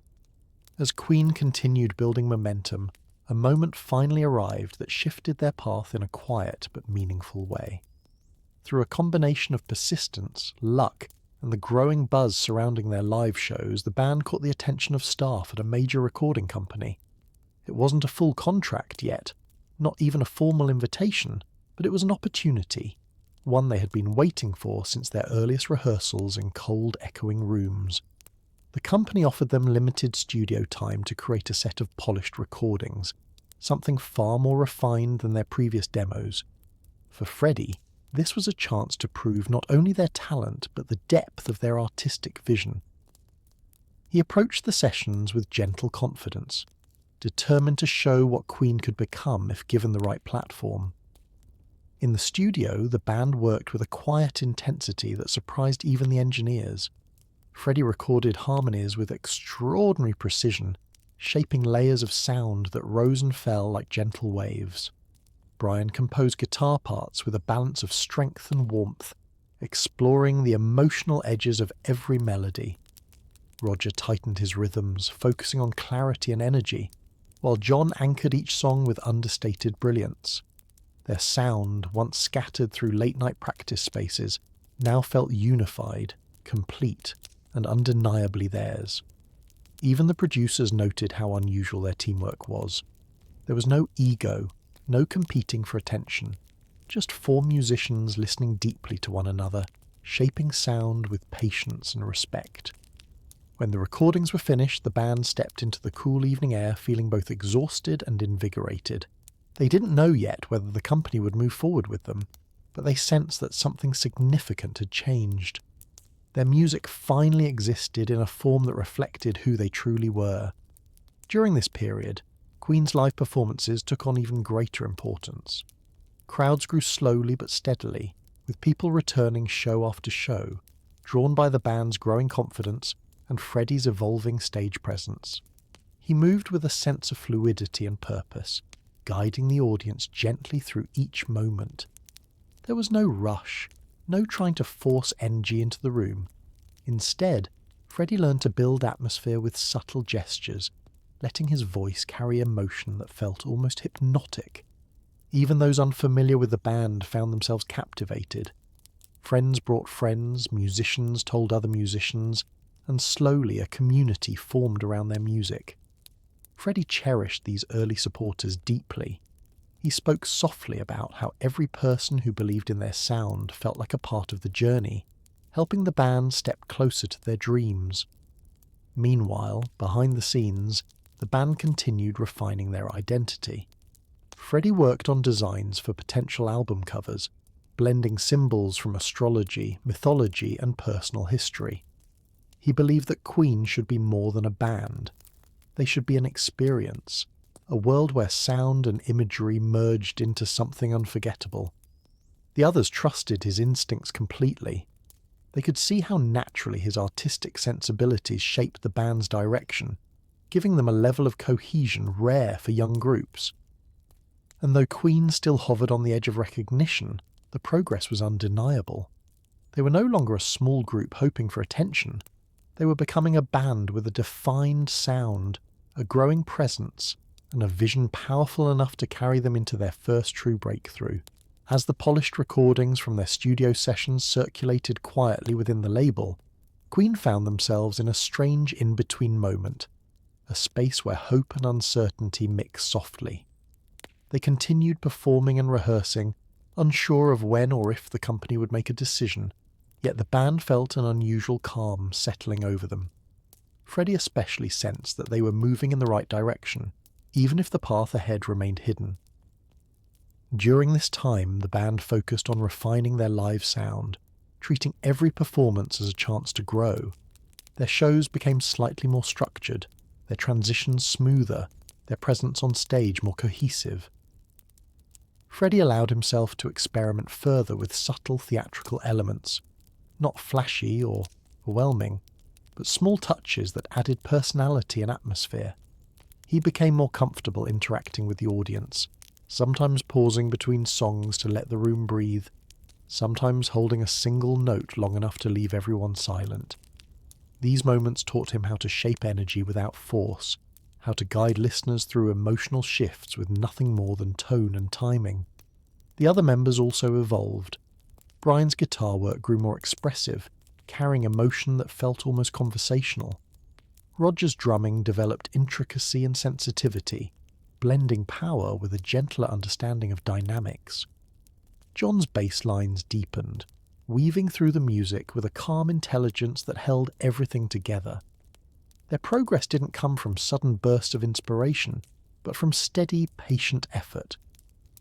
Speaker 1: As Queen continued building momentum, a moment finally arrived that shifted their path in a quiet but meaningful way. Through a combination of persistence, luck, and the growing buzz surrounding their live shows, the band caught the attention of staff at a major recording company. It wasn't a full contract yet, not even a formal invitation, but it was an opportunity, one they had been waiting for since their earliest rehearsals in cold, echoing rooms. The company offered them limited studio time to create a set of polished recordings, something far more refined than their previous demos. For Freddie, this was a chance to prove not only their talent but the depth of their artistic vision. He approached the sessions with gentle confidence, determined to show what Queen could become if given the right platform. In the studio, the band worked with a quiet intensity that surprised even the engineers. Freddie recorded harmonies with extraordinary precision, shaping layers of sound that rose and fell like gentle waves. Brian composed guitar parts with a balance of strength and warmth, exploring the emotional edges of every melody. Roger tightened his rhythms, focusing on clarity and energy, while John anchored each song with understated brilliance. Their sound, once scattered through late-night practice spaces, now felt unified, complete, and undeniably theirs. Even the producers noted how unusual their teamwork was. There was no ego, no competing for attention, just four musicians listening deeply to one another, shaping sound with patience and respect. When the recordings were finished, the band stepped into the cool evening air feeling both exhausted and invigorated. They didn't know yet whether the company would move forward with them, but they sensed that something significant had changed. Their music finally existed in a form that reflected who they truly were. During this period, Queen's live performances took on even greater importance. Crowds grew slowly but steadily, with people returning show after show, drawn by the band's growing confidence and Freddie's evolving stage presence. He moved with a sense of fluidity and purpose, guiding the audience gently through each moment. There was no rush, no trying to force energy into the room. Instead, Freddie learned to build atmosphere with subtle gestures, letting his voice carry emotion that felt almost hypnotic. Even those unfamiliar with the band found themselves captivated. Friends brought friends, musicians told other musicians, and slowly a community formed around their music. Freddie cherished these early supporters deeply. He spoke softly about how every person who believed in their sound felt like a part of the journey, helping the band step closer to their dreams. Meanwhile, behind the scenes, the band continued refining their identity. Freddie worked on designs for potential album covers, blending symbols from astrology, mythology, and personal history. He believed that Queen should be more than a band. They should be an experience, a world where sound and imagery merged into something unforgettable. The others trusted his instincts completely. They could see how naturally his artistic sensibilities shaped the band's direction, giving them a level of cohesion rare for young groups. And though Queen still hovered on the edge of recognition, the progress was undeniable. They were no longer a small group hoping for attention. They were becoming a band with a defined sound, a growing presence, and a vision powerful enough to carry them into their first true breakthrough. As the polished recordings from their studio sessions circulated quietly within the label, Queen found themselves in a strange in-between moment, a space where hope and uncertainty mixed softly. They continued performing and rehearsing, unsure of when or if the company would make a decision, yet the band felt an unusual calm settling over them. Freddie especially sensed that they were moving in the right direction, even if the path ahead remained hidden. During this time, the band focused on refining their live sound, treating every performance as a chance to grow. Their shows became slightly more structured, their transitions smoother, their presence on stage more cohesive. Freddie allowed himself to experiment further with subtle theatrical elements, not flashy or overwhelming, but small touches that added personality and atmosphere. He became more comfortable interacting with the audience, sometimes pausing between songs to let the room breathe, sometimes holding a single note long enough to leave everyone silent. These moments taught him how to shape energy without force, how to guide listeners through emotional shifts with nothing more than tone and timing. The other members also evolved. Brian's guitar work grew more expressive, carrying emotion that felt almost conversational. Roger's drumming developed intricacy and sensitivity, blending power with a gentler understanding of dynamics. John's bass lines deepened, weaving through the music with a calm intelligence that held everything together. Their progress didn't come from sudden bursts of inspiration, but from steady, patient effort.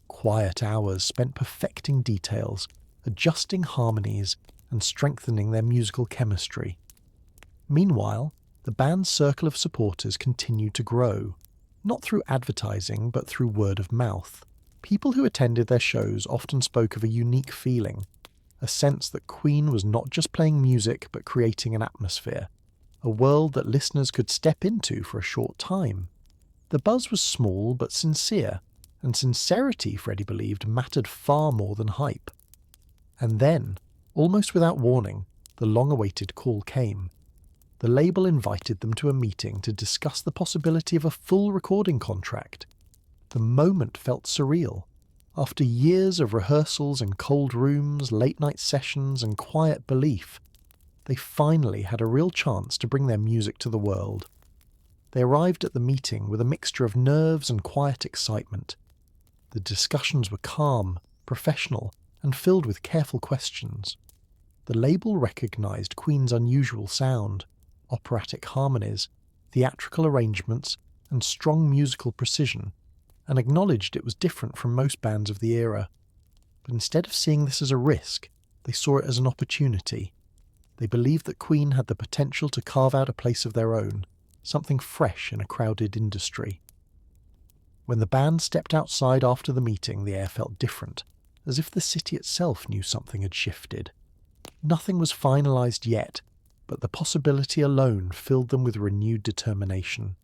Speaker 1: Quiet hours spent perfecting details, adjusting harmonies, and strengthening their musical chemistry. Meanwhile, the band's circle of supporters continued to grow, not through advertising but through word of mouth. People who attended their shows often spoke of a unique feeling, a sense that Queen was not just playing music but creating an atmosphere, a world that listeners could step into for a short time. The buzz was small but sincere, and sincerity, Freddie believed, mattered far more than hype. And then, almost without warning, the long-awaited call came. The label invited them to a meeting to discuss the possibility of a full recording contract. The moment felt surreal. After years of rehearsals in cold rooms, late-night sessions, and quiet belief, they finally had a real chance to bring their music to the world. They arrived at the meeting with a mixture of nerves and quiet excitement. The discussions were calm, professional, and filled with careful questions. The label recognized Queen's unusual sound, operatic harmonies, theatrical arrangements, and strong musical precision, and acknowledged it was different from most bands of the era. But instead of seeing this as a risk, they saw it as an opportunity. They believed that Queen had the potential to carve out a place of their own, something fresh in a crowded industry. When the band stepped outside after the meeting, the air felt different, as if the city itself knew something had shifted. Nothing was finalized yet, but the possibility alone filled them with renewed determination.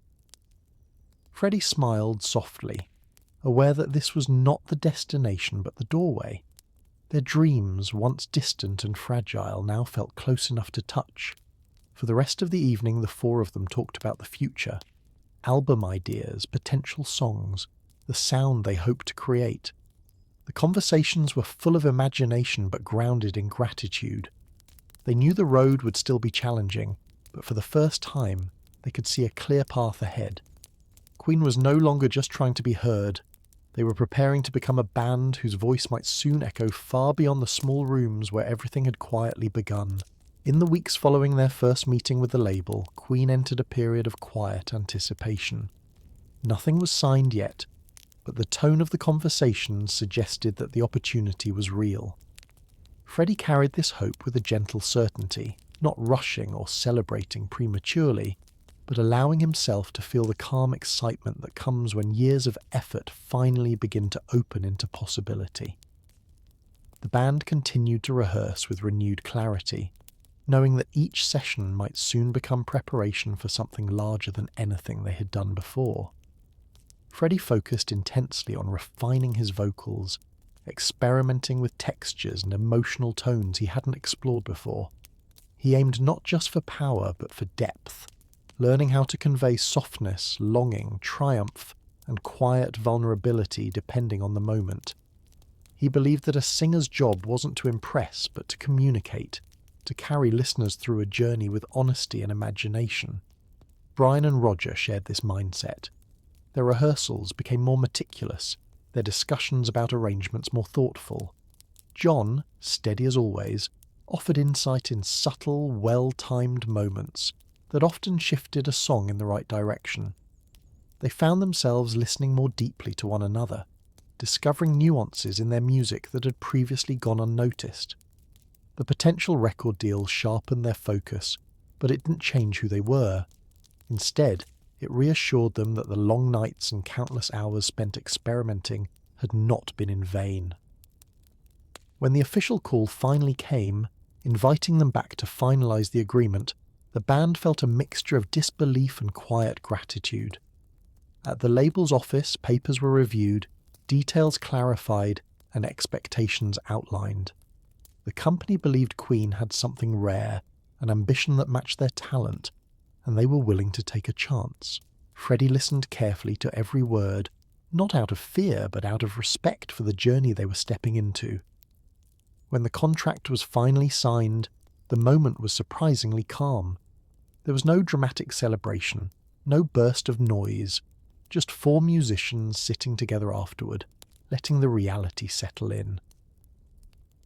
Speaker 1: Freddie smiled softly, aware that this was not the destination but the doorway. Their dreams, once distant and fragile, now felt close enough to touch. For the rest of the evening, the four of them talked about the future. Album ideas, potential songs, the sound they hoped to create. The conversations were full of imagination but grounded in gratitude. They knew the road would still be challenging, but for the first time, they could see a clear path ahead. Queen was no longer just trying to be heard. They were preparing to become a band whose voice might soon echo far beyond the small rooms where everything had quietly begun. In the weeks following their first meeting with the label, Queen entered a period of quiet anticipation. Nothing was signed yet, but the tone of the conversations suggested that the opportunity was real. Freddie carried this hope with a gentle certainty, not rushing or celebrating prematurely, but allowing himself to feel the calm excitement that comes when years of effort finally begin to open into possibility. The band continued to rehearse with renewed clarity, knowing that each session might soon become preparation for something larger than anything they had done before. Freddie focused intensely on refining his vocals, experimenting with textures and emotional tones he hadn't explored before. He aimed not just for power but for depth, learning how to convey softness, longing, triumph, and quiet vulnerability depending on the moment. He believed that a singer's job wasn't to impress but to communicate, to carry listeners through a journey with honesty and imagination. Brian and Roger shared this mindset. Their rehearsals became more meticulous, their discussions about arrangements more thoughtful. John, steady as always, offered insight in subtle, well-timed moments that often shifted a song in the right direction. They found themselves listening more deeply to one another, discovering nuances in their music that had previously gone unnoticed. The potential record deal sharpened their focus, but it didn't change who they were. Instead, it reassured them that the long nights and countless hours spent experimenting had not been in vain. When the official call finally came, inviting them back to finalize the agreement, the band felt a mixture of disbelief and quiet gratitude. At the label's office, papers were reviewed, details clarified, and expectations outlined. The company believed Queen had something rare, an ambition that matched their talent, and they were willing to take a chance. Freddie listened carefully to every word, not out of fear but out of respect for the journey they were stepping into. When the contract was finally signed, the moment was surprisingly calm. There was no dramatic celebration, no burst of noise, just four musicians sitting together afterward, letting the reality settle in.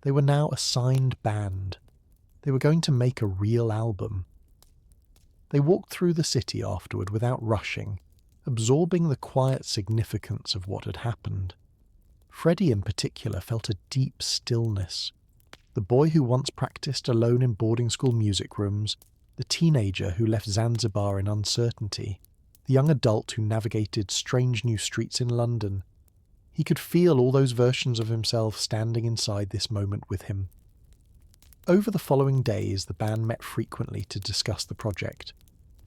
Speaker 1: They were now a signed band. They were going to make a real album. They walked through the city afterward without rushing, absorbing the quiet significance of what had happened. Freddie in particular felt a deep stillness. The boy who once practiced alone in boarding school music rooms the teenager who left Zanzibar in uncertainty, the young adult who navigated strange new streets in London. He could feel all those versions of himself standing inside this moment with him. Over the following days, the band met frequently to discuss the project.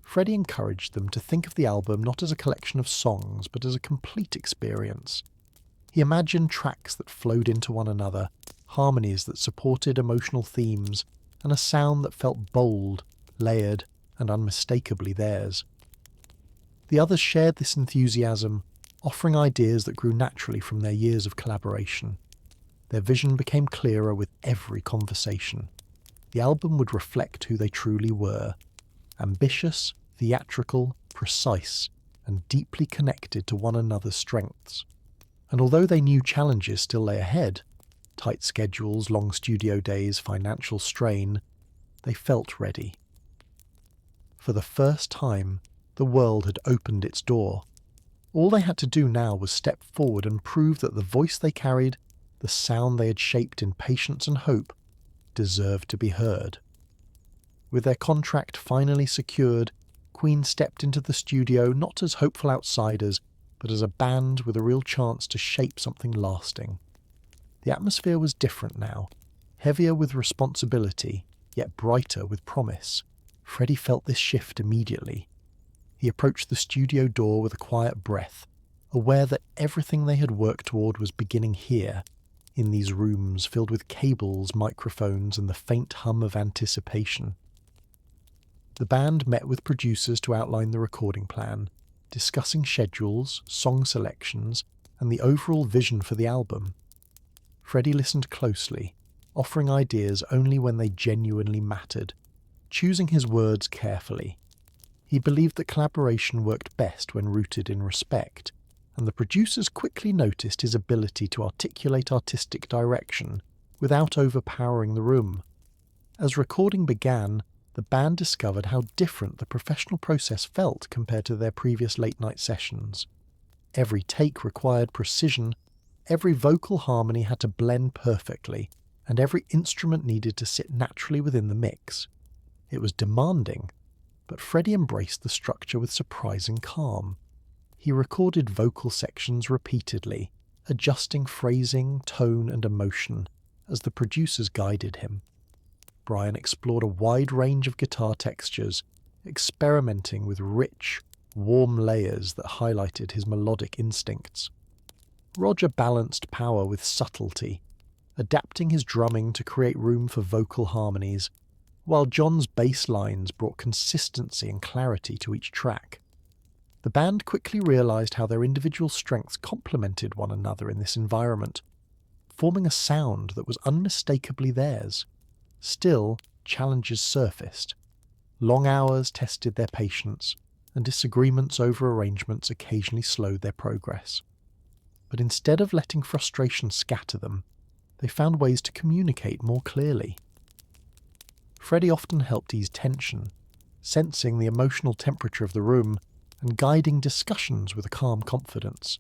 Speaker 1: Freddie encouraged them to think of the album not as a collection of songs, but as a complete experience. He imagined tracks that flowed into one another, harmonies that supported emotional themes, and a sound that felt bold, layered, and unmistakably theirs. The others shared this enthusiasm, offering ideas that grew naturally from their years of collaboration. Their vision became clearer with every conversation. The album would reflect who they truly were: ambitious, theatrical, precise, and deeply connected to one another's strengths. And although they knew challenges still lay ahead, tight schedules, long studio days, financial strain, they felt ready. For the first time, the world had opened its door. All they had to do now was step forward and prove that the voice they carried, the sound they had shaped in patience and hope, deserved to be heard. With their contract finally secured, Queen stepped into the studio not as hopeful outsiders, but as a band with a real chance to shape something lasting. The atmosphere was different now, heavier with responsibility, yet brighter with promise. Freddie felt this shift immediately. He approached the studio door with a quiet breath, aware that everything they had worked toward was beginning here, in these rooms filled with cables, microphones, and the faint hum of anticipation. The band met with producers to outline the recording plan, discussing schedules, song selections, and the overall vision for the album. Freddie listened closely, offering ideas only when they genuinely mattered, choosing his words carefully. He believed that collaboration worked best when rooted in respect, and the producers quickly noticed his ability to articulate artistic direction without overpowering the room. As recording began, the band discovered how different the professional process felt compared to their previous late-night sessions. Every take required precision, every vocal harmony had to blend perfectly, and every instrument needed to sit naturally within the mix. It was demanding, but Freddie embraced the structure with surprising calm. He recorded vocal sections repeatedly, adjusting phrasing, tone, and emotion as the producers guided him. Brian explored a wide range of guitar textures, experimenting with rich, warm layers that highlighted his melodic instincts. Roger balanced power with subtlety, adapting his drumming to create room for vocal harmonies, while John's bass lines brought consistency and clarity to each track. The band quickly realized how their individual strengths complemented one another in this environment, forming a sound that was unmistakably theirs. Still, challenges surfaced. Long hours tested their patience, and disagreements over arrangements occasionally slowed their progress. But instead of letting frustration scatter them, they found ways to communicate more clearly. Freddie often helped ease tension, sensing the emotional temperature of the room and guiding discussions with a calm confidence.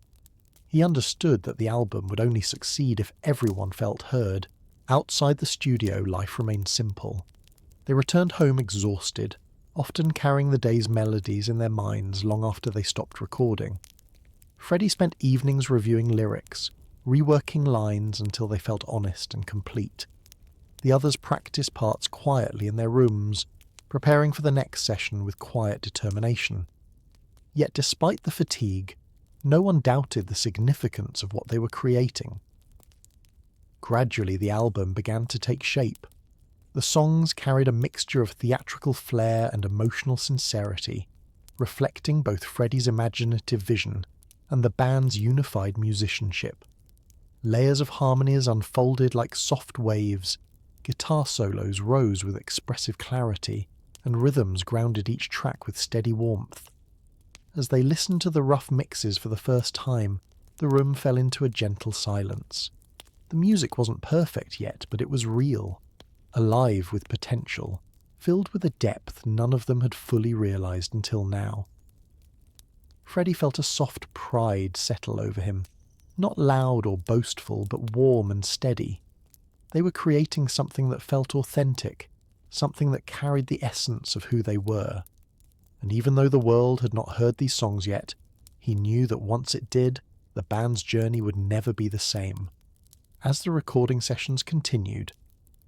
Speaker 1: He understood that the album would only succeed if everyone felt heard. Outside the studio, life remained simple. They returned home exhausted, often carrying the day's melodies in their minds long after they stopped recording. Freddie spent evenings reviewing lyrics, reworking lines until they felt honest and complete. The others practiced parts quietly in their rooms, preparing for the next session with quiet determination. Yet despite the fatigue, no one doubted the significance of what they were creating. Gradually the album began to take shape. The songs carried a mixture of theatrical flair and emotional sincerity, reflecting both Freddie's imaginative vision and the band's unified musicianship. Layers of harmonies unfolded like soft waves, guitar solos rose with expressive clarity, and rhythms grounded each track with steady warmth. As they listened to the rough mixes for the first time, the room fell into a gentle silence. The music wasn't perfect yet, but it was real, alive with potential, filled with a depth none of them had fully realized until now. Freddie felt a soft pride settle over him, not loud or boastful, but warm and steady. They were creating something that felt authentic, something that carried the essence of who they were. And even though the world had not heard these songs yet, he knew that once it did, the band's journey would never be the same. As the recording sessions continued,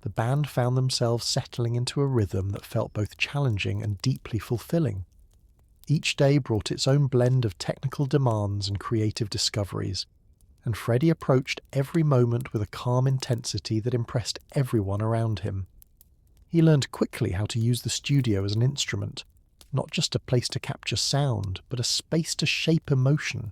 Speaker 1: the band found themselves settling into a rhythm that felt both challenging and deeply fulfilling. Each day brought its own blend of technical demands and creative discoveries, and Freddie approached every moment with a calm intensity that impressed everyone around him. He learned quickly how to use the studio as an instrument, not just a place to capture sound, but a space to shape emotion.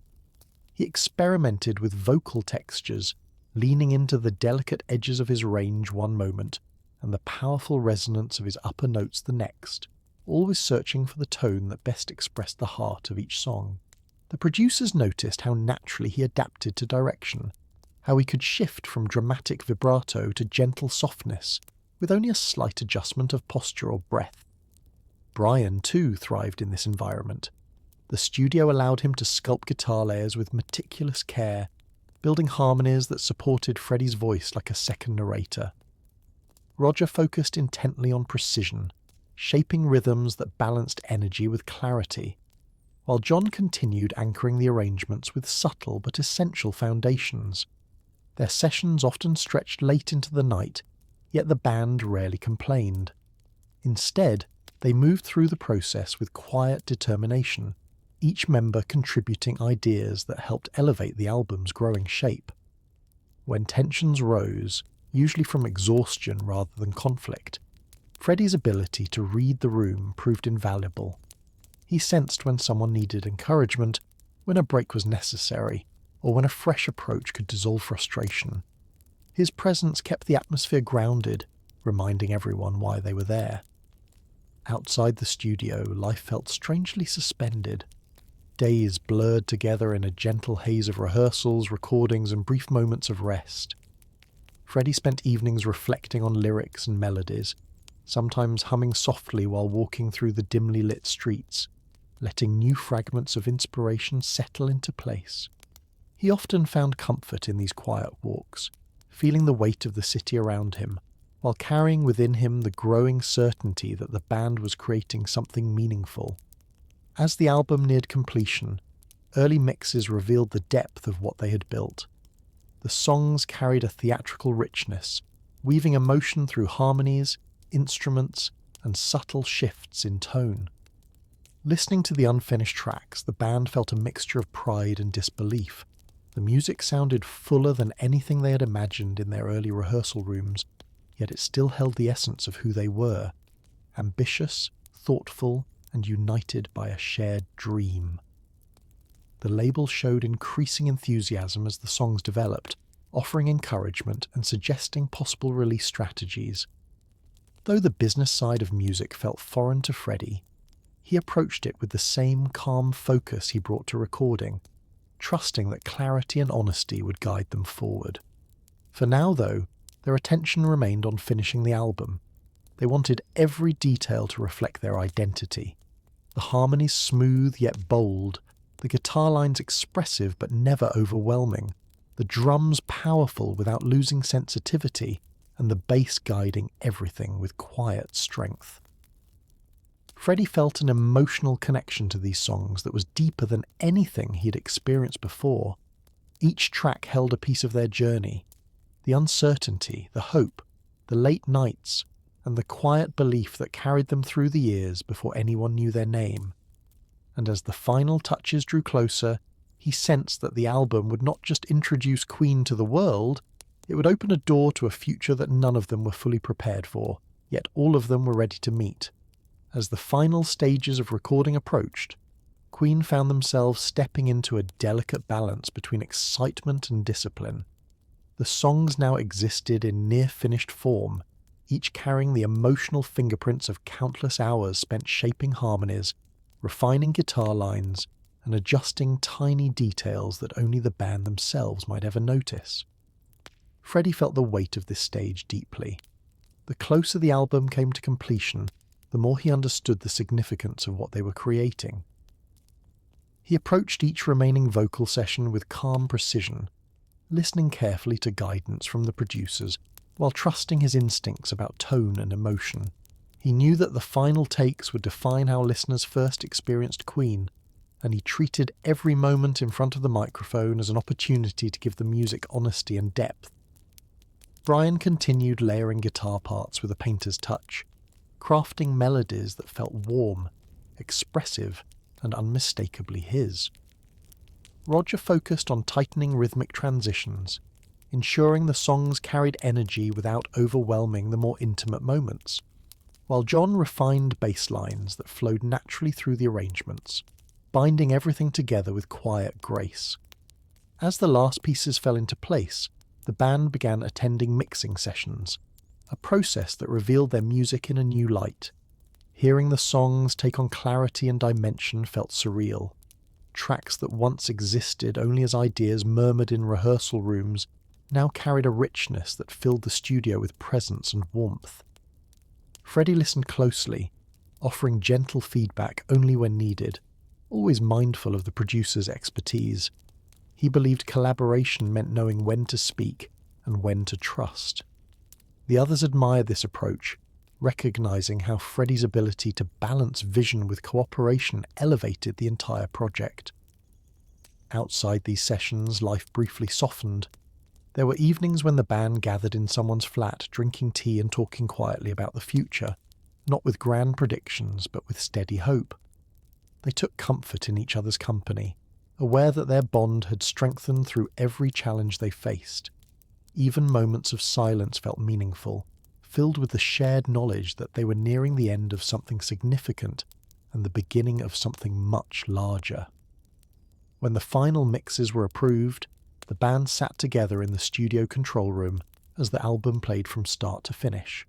Speaker 1: He experimented with vocal textures, leaning into the delicate edges of his range one moment and the powerful resonance of his upper notes the next, always searching for the tone that best expressed the heart of each song. The producers noticed how naturally he adapted to direction, how he could shift from dramatic vibrato to gentle softness, with only a slight adjustment of posture or breath. Brian, too, thrived in this environment. The studio allowed him to sculpt guitar layers with meticulous care, building harmonies that supported Freddie's voice like a second narrator. Roger focused intently on precision, shaping rhythms that balanced energy with clarity, while John continued anchoring the arrangements with subtle but essential foundations. Their sessions often stretched late into the night, yet the band rarely complained. Instead, they moved through the process with quiet determination, each member contributing ideas that helped elevate the album's growing shape. When tensions rose, usually from exhaustion rather than conflict, Freddie's ability to read the room proved invaluable. He sensed when someone needed encouragement, when a break was necessary, or when a fresh approach could dissolve frustration. His presence kept the atmosphere grounded, reminding everyone why they were there. Outside the studio, life felt strangely suspended. Days blurred together in a gentle haze of rehearsals, recordings, and brief moments of rest. Freddie spent evenings reflecting on lyrics and melodies, sometimes humming softly while walking through the dimly lit streets, letting new fragments of inspiration settle into place. He often found comfort in these quiet walks, feeling the weight of the city around him, while carrying within him the growing certainty that the band was creating something meaningful. As the album neared completion, early mixes revealed the depth of what they had built. The songs carried a theatrical richness, weaving emotion through harmonies, instruments, and subtle shifts in tone. Listening to the unfinished tracks, the band felt a mixture of pride and disbelief. The music sounded fuller than anything they had imagined in their early rehearsal rooms, yet it still held the essence of who they were: ambitious, thoughtful, and united by a shared dream. The label showed increasing enthusiasm as the songs developed, offering encouragement and suggesting possible release strategies. Though the business side of music felt foreign to Freddie, he approached it with the same calm focus he brought to recording, trusting that clarity and honesty would guide them forward. For now, though, their attention remained on finishing the album. They wanted every detail to reflect their identity. The harmonies smooth yet bold, the guitar lines expressive but never overwhelming, the drums powerful without losing sensitivity, and the bass guiding everything with quiet strength. Freddie felt an emotional connection to these songs that was deeper than anything he had experienced before. Each track held a piece of their journey: the uncertainty, the hope, the late nights, and the quiet belief that carried them through the years before anyone knew their name. And as the final touches drew closer, he sensed that the album would not just introduce Queen to the world, it would open a door to a future that none of them were fully prepared for, yet all of them were ready to meet. As the final stages of recording approached, Queen found themselves stepping into a delicate balance between excitement and discipline. The songs now existed in near-finished form, each carrying the emotional fingerprints of countless hours spent shaping harmonies, refining guitar lines, and adjusting tiny details that only the band themselves might ever notice. Freddie felt the weight of this stage deeply. The closer the album came to completion, the more he understood the significance of what they were creating. He approached each remaining vocal session with calm precision, listening carefully to guidance from the producers while trusting his instincts about tone and emotion. He knew that the final takes would define how listeners first experienced Queen, and he treated every moment in front of the microphone as an opportunity to give the music honesty and depth. Brian continued layering guitar parts with a painter's touch, crafting melodies that felt warm, expressive, and unmistakably his. Roger focused on tightening rhythmic transitions, ensuring the songs carried energy without overwhelming the more intimate moments, while John refined bass lines that flowed naturally through the arrangements, binding everything together with quiet grace. As the last pieces fell into place, the band began attending mixing sessions, a process that revealed their music in a new light. Hearing the songs take on clarity and dimension felt surreal. Tracks that once existed only as ideas murmured in rehearsal rooms now carried a richness that filled the studio with presence and warmth. Freddie listened closely, offering gentle feedback only when needed, always mindful of the producer's expertise. He believed collaboration meant knowing when to speak and when to trust. The others admired this approach, recognizing how Freddie's ability to balance vision with cooperation elevated the entire project. Outside these sessions, life briefly softened. There were evenings when the band gathered in someone's flat, drinking tea and talking quietly about the future, not with grand predictions, but with steady hope. They took comfort in each other's company, aware that their bond had strengthened through every challenge they faced. Even moments of silence felt meaningful, filled with the shared knowledge that they were nearing the end of something significant and the beginning of something much larger. When the final mixes were approved, the band sat together in the studio control room as the album played from start to finish.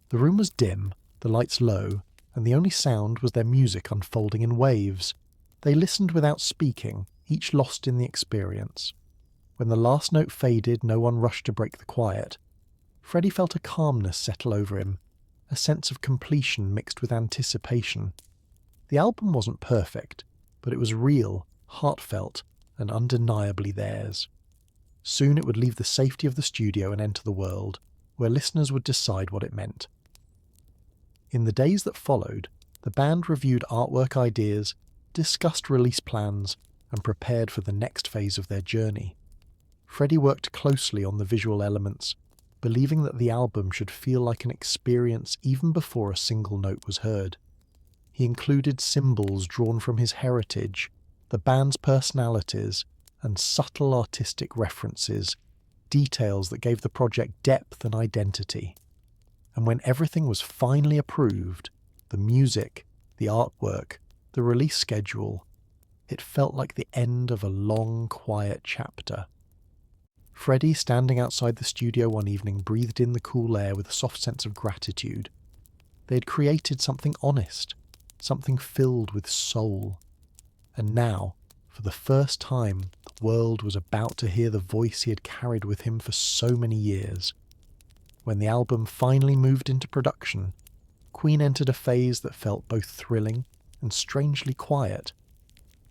Speaker 1: The room was dim, the lights low, and the only sound was their music unfolding in waves. They listened without speaking, each lost in the experience. When the last note faded, no one rushed to break the quiet. Freddie felt a calmness settle over him, a sense of completion mixed with anticipation. The album wasn't perfect, but it was real, heartfelt, and undeniably theirs. Soon it would leave the safety of the studio and enter the world, where listeners would decide what it meant. In the days that followed, the band reviewed artwork ideas, discussed release plans, and prepared for the next phase of their journey. Freddie worked closely on the visual elements, believing that the album should feel like an experience even before a single note was heard. He included symbols drawn from his heritage, the band's personalities, and subtle artistic references, details that gave the project depth and identity. And when everything was finally approved, the music, the artwork, the release schedule, it felt like the end of a long, quiet chapter. Freddie, standing outside the studio one evening, breathed in the cool air with a soft sense of gratitude. They had created something honest, something filled with soul. And now, for the first time, the world was about to hear the voice he had carried with him for so many years. When the album finally moved into production, Queen entered a phase that felt both thrilling and strangely quiet.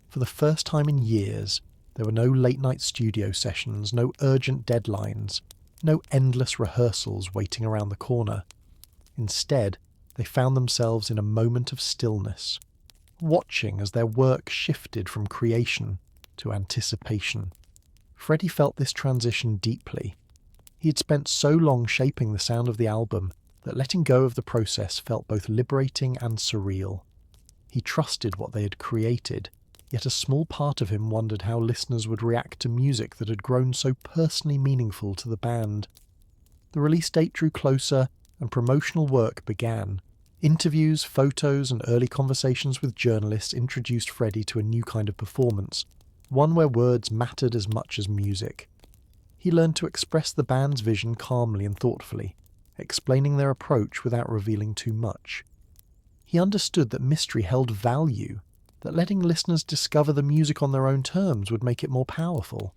Speaker 1: For the first time in years, there were no late-night studio sessions, no urgent deadlines, no endless rehearsals waiting around the corner. Instead, they found themselves in a moment of stillness, watching as their work shifted from creation to anticipation. Freddie felt this transition deeply. He had spent so long shaping the sound of the album that letting go of the process felt both liberating and surreal. He trusted what they had created, yet a small part of him wondered how listeners would react to music that had grown so personally meaningful to the band. The release date drew closer, and promotional work began. Interviews, photos, and early conversations with journalists introduced Freddie to a new kind of performance, one where words mattered as much as music. He learned to express the band's vision calmly and thoughtfully, explaining their approach without revealing too much. He understood that mystery held value, that letting listeners discover the music on their own terms would make it more powerful.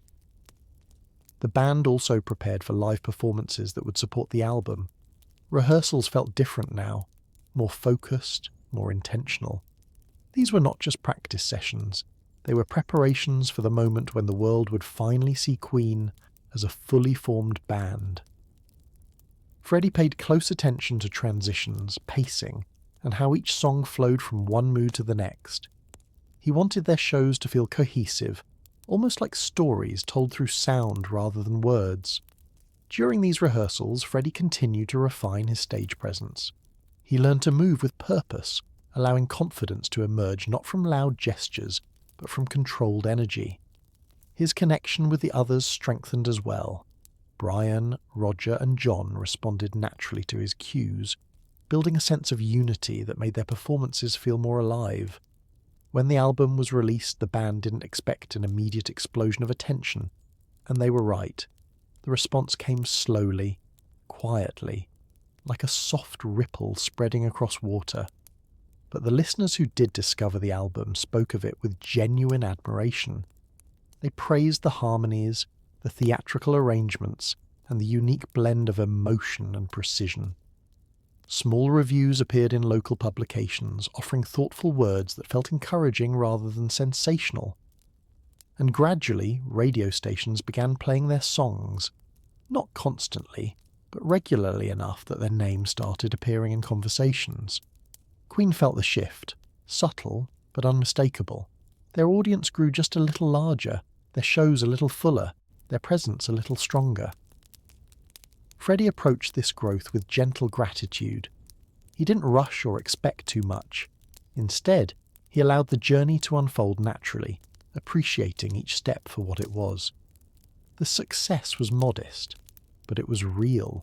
Speaker 1: The band also prepared for live performances that would support the album. Rehearsals felt different now, more focused, more intentional. These were not just practice sessions, they were preparations for the moment when the world would finally see Queen as a fully formed band. Freddie paid close attention to transitions, pacing, and how each song flowed from one mood to the next. He wanted their shows to feel cohesive, almost like stories told through sound rather than words. During these rehearsals, Freddie continued to refine his stage presence. He learned to move with purpose, allowing confidence to emerge not from loud gestures, but from controlled energy. His connection with the others strengthened as well. Brian, Roger, and John responded naturally to his cues, building a sense of unity that made their performances feel more alive. When the album was released, the band didn't expect an immediate explosion of attention, and they were right. The response came slowly, quietly, like a soft ripple spreading across water. But the listeners who did discover the album spoke of it with genuine admiration. They praised the harmonies, the theatrical arrangements, and the unique blend of emotion and precision. Small reviews appeared in local publications, offering thoughtful words that felt encouraging rather than sensational. And gradually, radio stations began playing their songs, not constantly, but regularly enough that their name started appearing in conversations. Queen felt the shift, subtle but unmistakable. Their audience grew just a little larger, their shows a little fuller, their presence a little stronger. Freddie approached this growth with gentle gratitude. He didn't rush or expect too much. Instead, he allowed the journey to unfold naturally, appreciating each step for what it was. The success was modest, but it was real.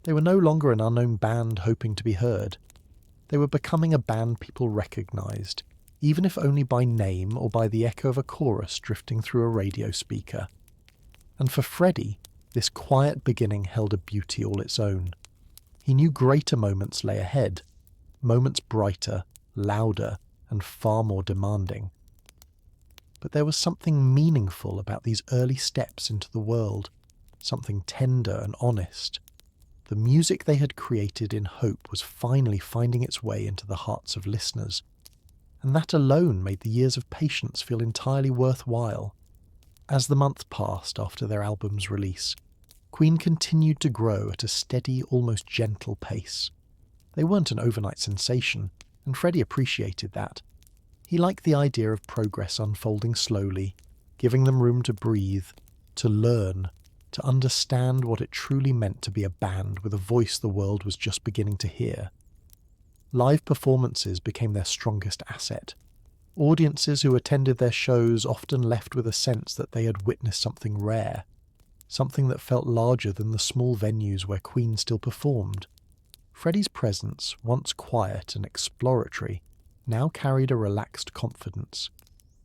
Speaker 1: They were no longer an unknown band hoping to be heard. They were becoming a band people recognized, even if only by name or by the echo of a chorus drifting through a radio speaker. And for Freddie, this quiet beginning held a beauty all its own. He knew greater moments lay ahead, moments brighter, louder, and far more demanding. But there was something meaningful about these early steps into the world, something tender and honest. The music they had created in hope was finally finding its way into the hearts of listeners, and that alone made the years of patience feel entirely worthwhile. As the months passed after their album's release, Queen continued to grow at a steady, almost gentle pace. They weren't an overnight sensation, and Freddie appreciated that. He liked the idea of progress unfolding slowly, giving them room to breathe, to learn, to understand what it truly meant to be a band with a voice the world was just beginning to hear. Live performances became their strongest asset. Audiences who attended their shows often left with a sense that they had witnessed something rare, something that felt larger than the small venues where Queen still performed. Freddie's presence, once quiet and exploratory, now carried a relaxed confidence.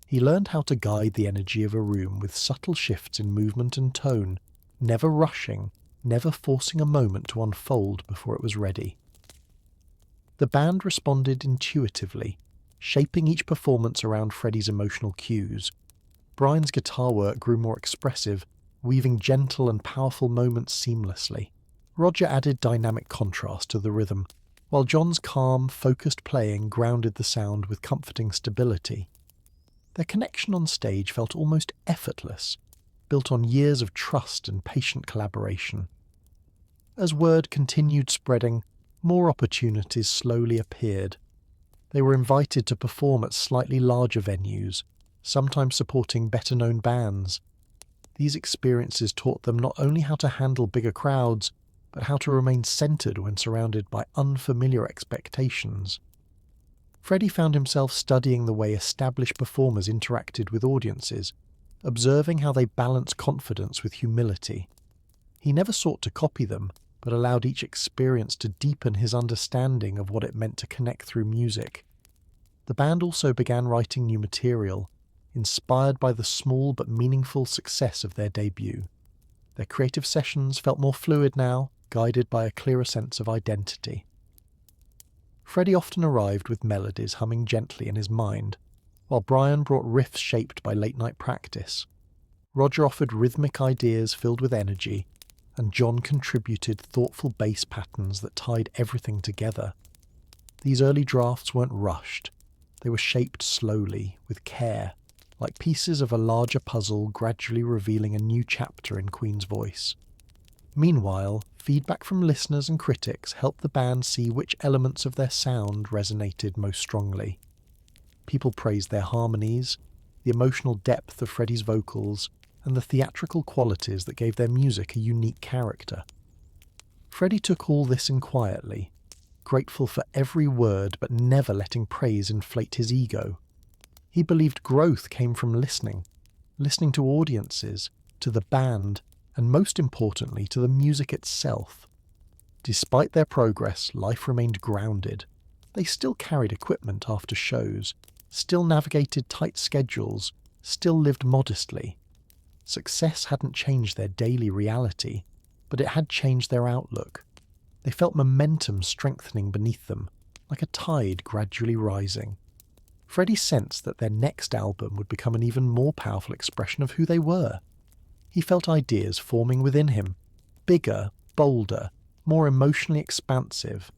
Speaker 1: He learned how to guide the energy of a room with subtle shifts in movement and tone, never rushing, never forcing a moment to unfold before it was ready. The band responded intuitively, shaping each performance around Freddie's emotional cues. Brian's guitar work grew more expressive, weaving gentle and powerful moments seamlessly. Roger added dynamic contrast to the rhythm, while John's calm, focused playing grounded the sound with comforting stability. Their connection on stage felt almost effortless, built on years of trust and patient collaboration. As word continued spreading, more opportunities slowly appeared. They were invited to perform at slightly larger venues, sometimes supporting better-known bands. These experiences taught them not only how to handle bigger crowds, but how to remain centered when surrounded by unfamiliar expectations. Freddie found himself studying the way established performers interacted with audiences, observing how they balanced confidence with humility. He never sought to copy them, but allowed each experience to deepen his understanding of what it meant to connect through music. The band also began writing new material, inspired by the small but meaningful success of their debut. Their creative sessions felt more fluid now, guided by a clearer sense of identity. Freddie often arrived with melodies humming gently in his mind, while Brian brought riffs shaped by late-night practice. Roger offered rhythmic ideas filled with energy, and John contributed thoughtful bass patterns that tied everything together. These early drafts weren't rushed. They were shaped slowly, with care, like pieces of a larger puzzle gradually revealing a new chapter in Queen's voice. Meanwhile, feedback from listeners and critics helped the band see which elements of their sound resonated most strongly. People praised their harmonies, the emotional depth of Freddie's vocals, and the theatrical qualities that gave their music a unique character. Freddie took all this in quietly, grateful for every word but never letting praise inflate his ego. He believed growth came from listening to audiences, to the band, and most importantly to the music itself. Despite their progress, life remained grounded. They still carried equipment after shows, still navigated tight schedules, still lived modestly. Success hadn't changed their daily reality, but it had changed their outlook. They felt momentum strengthening beneath them, like a tide gradually rising. Freddie sensed that their next album would become an even more powerful expression of who they were. He felt ideas forming within him, bigger, bolder, more emotionally expansive.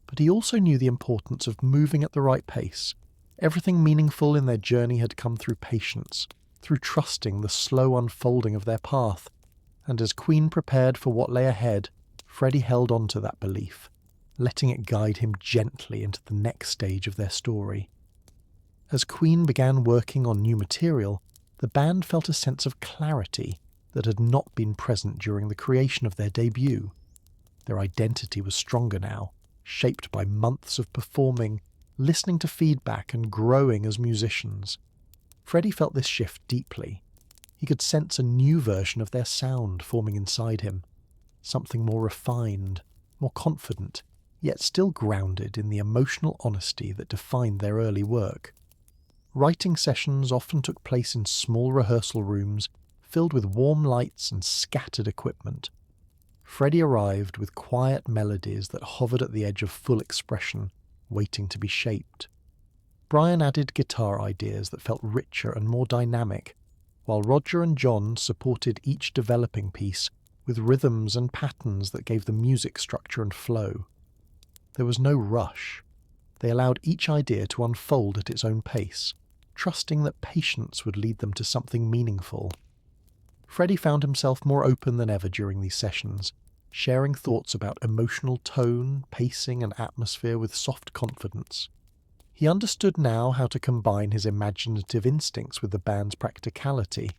Speaker 1: But he also knew the importance of moving at the right pace. Everything meaningful in their journey had come through patience, through trusting the slow unfolding of their path. And as Queen prepared for what lay ahead, Freddie held on to that belief, letting it guide him gently into the next stage of their story. As Queen began working on new material, the band felt a sense of clarity that had not been present during the creation of their debut. Their identity was stronger now, shaped by months of performing, listening to feedback and growing as musicians. Freddie felt this shift deeply. He could sense a new version of their sound forming inside him, something more refined, more confident, yet still grounded in the emotional honesty that defined their early work. Writing sessions often took place in small rehearsal rooms filled with warm lights and scattered equipment. Freddie arrived with quiet melodies that hovered at the edge of full expression, waiting to be shaped. Brian added guitar ideas that felt richer and more dynamic, while Roger and John supported each developing piece with rhythms and patterns that gave the music structure and flow. There was no rush. They allowed each idea to unfold at its own pace, trusting that patience would lead them to something meaningful. Freddie found himself more open than ever during these sessions, sharing thoughts about emotional tone, pacing, and atmosphere with soft confidence. He understood now how to combine his imaginative instincts with the band's practicality.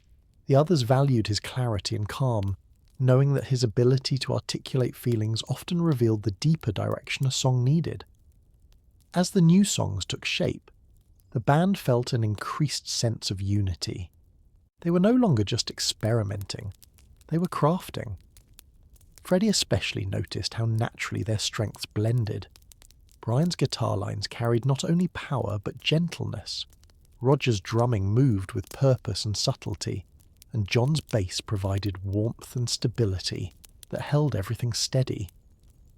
Speaker 1: The others valued his clarity and calm, knowing that his ability to articulate feelings often revealed the deeper direction a song needed. As the new songs took shape, the band felt an increased sense of unity. They were no longer just experimenting, they were crafting. Freddie especially noticed how naturally their strengths blended. Brian's guitar lines carried not only power but gentleness. Roger's drumming moved with purpose and subtlety, and John's bass provided warmth and stability that held everything steady.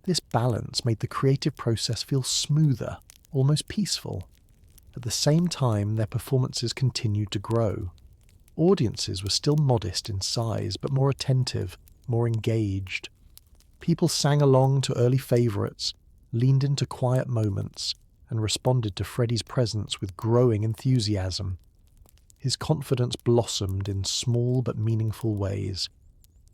Speaker 1: This balance made the creative process feel smoother, almost peaceful. At the same time, their performances continued to grow. Audiences were still modest in size, but more attentive, more engaged. People sang along to early favourites, leaned into quiet moments, and responded to Freddie's presence with growing enthusiasm. His confidence blossomed in small but meaningful ways.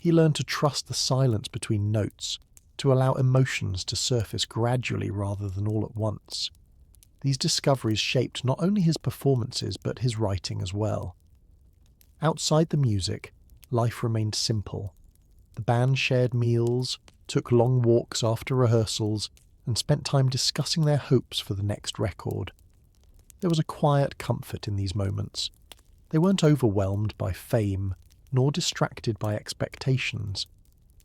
Speaker 1: He learned to trust the silence between notes, to allow emotions to surface gradually rather than all at once. These discoveries shaped not only his performances but his writing as well. Outside the music, life remained simple. The band shared meals, took long walks after rehearsals, and spent time discussing their hopes for the next record. There was a quiet comfort in these moments. They weren't overwhelmed by fame, nor distracted by expectations.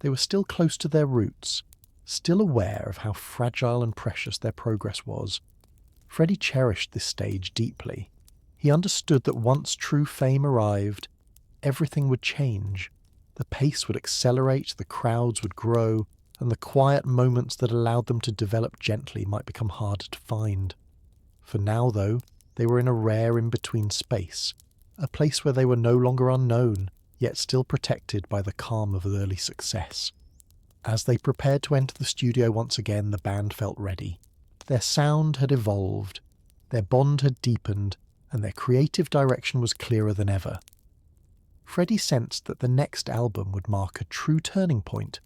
Speaker 1: They were still close to their roots, still aware of how fragile and precious their progress was. Freddie cherished this stage deeply. He understood that once true fame arrived, everything would change. The pace would accelerate, the crowds would grow, and the quiet moments that allowed them to develop gently might become harder to find. For now, though, they were in a rare in-between space, a place where they were no longer unknown, yet still protected by the calm of early success. As they prepared to enter the studio once again, the band felt ready. Their sound had evolved, their bond had deepened, and their creative direction was clearer than ever. Freddie sensed that the next album would mark a true turning point,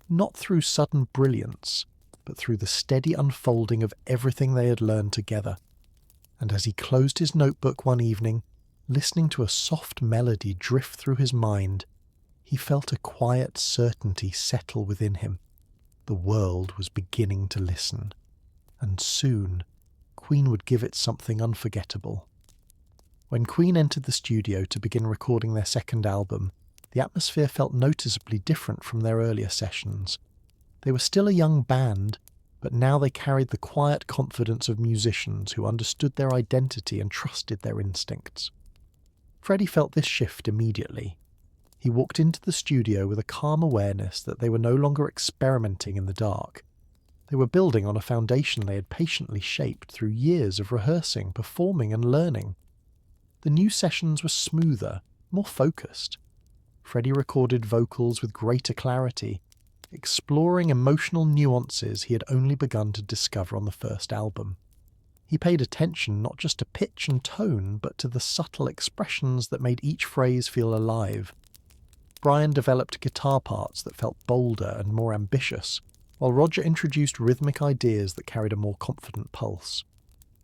Speaker 1: not through sudden brilliance, but through the steady unfolding of everything they had learned together. And as he closed his notebook one evening, listening to a soft melody drift through his mind, he felt a quiet certainty settle within him. The world was beginning to listen, and soon Queen would give it something unforgettable. When Queen entered the studio to begin recording their second album, the atmosphere felt noticeably different from their earlier sessions. They were still a young band, but now they carried the quiet confidence of musicians who understood their identity and trusted their instincts. Freddie felt this shift immediately. He walked into the studio with a calm awareness that they were no longer experimenting in the dark. They were building on a foundation they had patiently shaped through years of rehearsing, performing and learning. The new sessions were smoother, more focused. Freddie recorded vocals with greater clarity, exploring emotional nuances he had only begun to discover on the first album. He paid attention not just to pitch and tone, but to the subtle expressions that made each phrase feel alive. Brian developed guitar parts that felt bolder and more ambitious, while Roger introduced rhythmic ideas that carried a more confident pulse.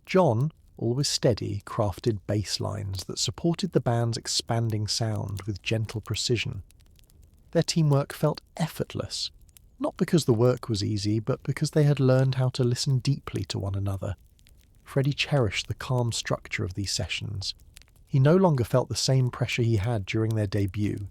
Speaker 1: John, always steady, crafted bass lines that supported the band's expanding sound with gentle precision. Their teamwork felt effortless, not because the work was easy, but because they had learned how to listen deeply to one another. Freddie cherished the calm structure of these sessions. He no longer felt the same pressure he had during their debut.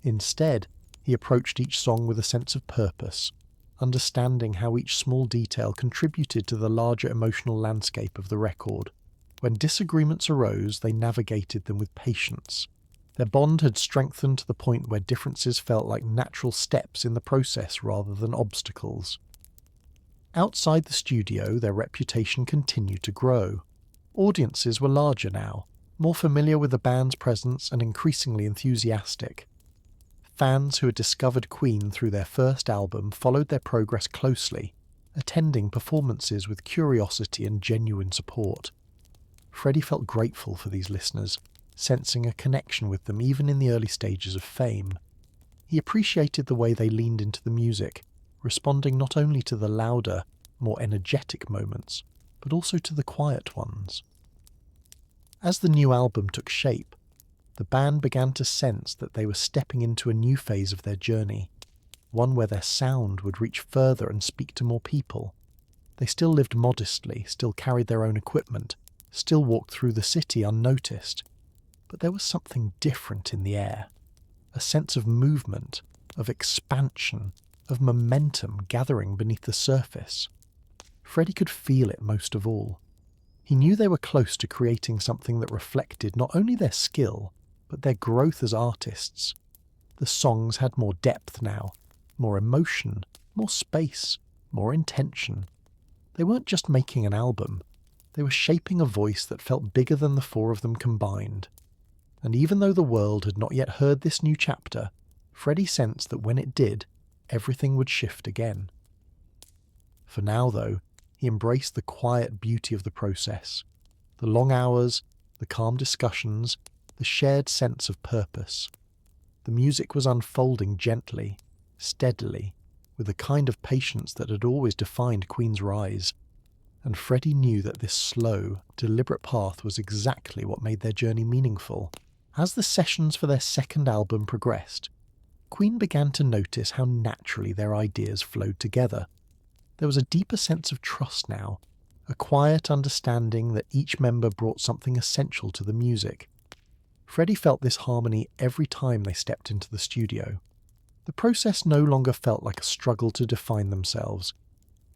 Speaker 1: Instead, he approached each song with a sense of purpose, understanding how each small detail contributed to the larger emotional landscape of the record. When disagreements arose, they navigated them with patience. Their bond had strengthened to the point where differences felt like natural steps in the process rather than obstacles. Outside the studio, their reputation continued to grow. Audiences were larger now, more familiar with the band's presence and increasingly enthusiastic. Fans who had discovered Queen through their first album followed their progress closely, attending performances with curiosity and genuine support. Freddie felt grateful for these listeners, sensing a connection with them even in the early stages of fame. He appreciated the way they leaned into the music, responding not only to the louder, more energetic moments, but also to the quiet ones. As the new album took shape, the band began to sense that they were stepping into a new phase of their journey, one where their sound would reach further and speak to more people. They still lived modestly, still carried their own equipment, still walked through the city unnoticed, but there was something different in the air, a sense of movement, of expansion, of momentum gathering beneath the surface. Freddie could feel it most of all. He knew they were close to creating something that reflected not only their skill, but their growth as artists. The songs had more depth now, more emotion, more space, more intention. They weren't just making an album, they were shaping a voice that felt bigger than the four of them combined. And even though the world had not yet heard this new chapter, Freddie sensed that when it did, everything would shift again. For now, though, he embraced the quiet beauty of the process, the long hours, the calm discussions, the shared sense of purpose. The music was unfolding gently, steadily, with a kind of patience that had always defined Queen's rise. And Freddie knew that this slow, deliberate path was exactly what made their journey meaningful. As the sessions for their second album progressed, Queen began to notice how naturally their ideas flowed together. There was a deeper sense of trust now, a quiet understanding that each member brought something essential to the music. Freddie felt this harmony every time they stepped into the studio. The process no longer felt like a struggle to define themselves.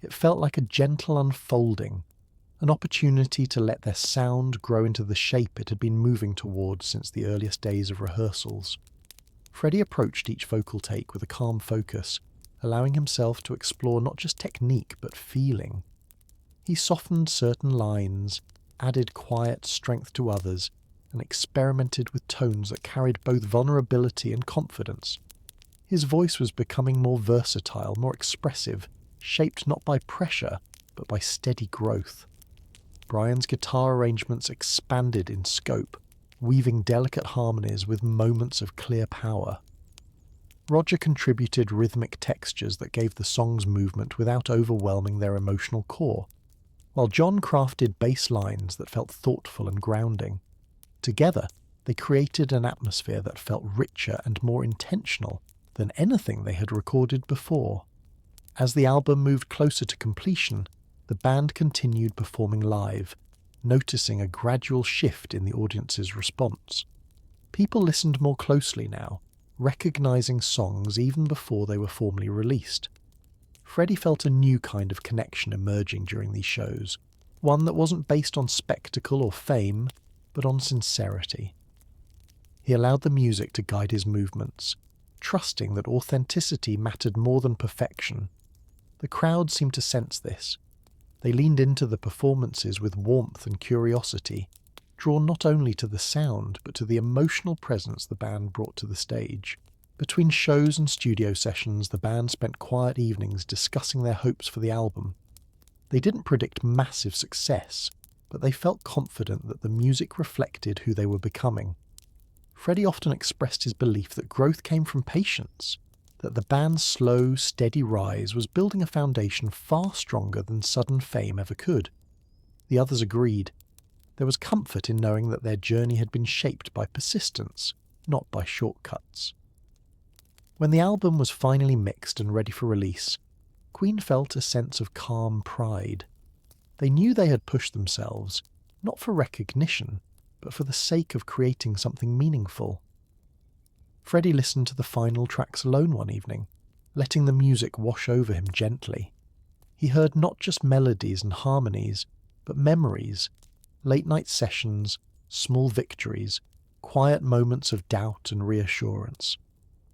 Speaker 1: It felt like a gentle unfolding, an opportunity to let their sound grow into the shape it had been moving towards since the earliest days of rehearsals. Freddie approached each vocal take with a calm focus, allowing himself to explore not just technique but feeling. He softened certain lines, added quiet strength to others, and experimented with tones that carried both vulnerability and confidence. His voice was becoming more versatile, more expressive, shaped not by pressure, but by steady growth. Brian's guitar arrangements expanded in scope, weaving delicate harmonies with moments of clear power. Roger contributed rhythmic textures that gave the songs movement without overwhelming their emotional core, while John crafted bass lines that felt thoughtful and grounding. Together, they created an atmosphere that felt richer and more intentional than anything they had recorded before. As the album moved closer to completion, the band continued performing live, noticing a gradual shift in the audience's response. People listened more closely now, recognizing songs even before they were formally released. Freddie felt a new kind of connection emerging during these shows, one that wasn't based on spectacle or fame, but on sincerity. He allowed the music to guide his movements, trusting that authenticity mattered more than perfection. The crowd seemed to sense this. They leaned into the performances with warmth and curiosity, drawn not only to the sound but to the emotional presence the band brought to the stage. Between shows and studio sessions, the band spent quiet evenings discussing their hopes for the album. They didn't predict massive success, but they felt confident that the music reflected who they were becoming. Freddie often expressed his belief that growth came from patience, that the band's slow, steady rise was building a foundation far stronger than sudden fame ever could. The others agreed. There was comfort in knowing that their journey had been shaped by persistence, not by shortcuts. When the album was finally mixed and ready for release, Queen felt a sense of calm pride. They knew they had pushed themselves, not for recognition, but for the sake of creating something meaningful. Freddie listened to the final tracks alone one evening, letting the music wash over him gently. He heard not just melodies and harmonies, but memories, late-night sessions, small victories, quiet moments of doubt and reassurance.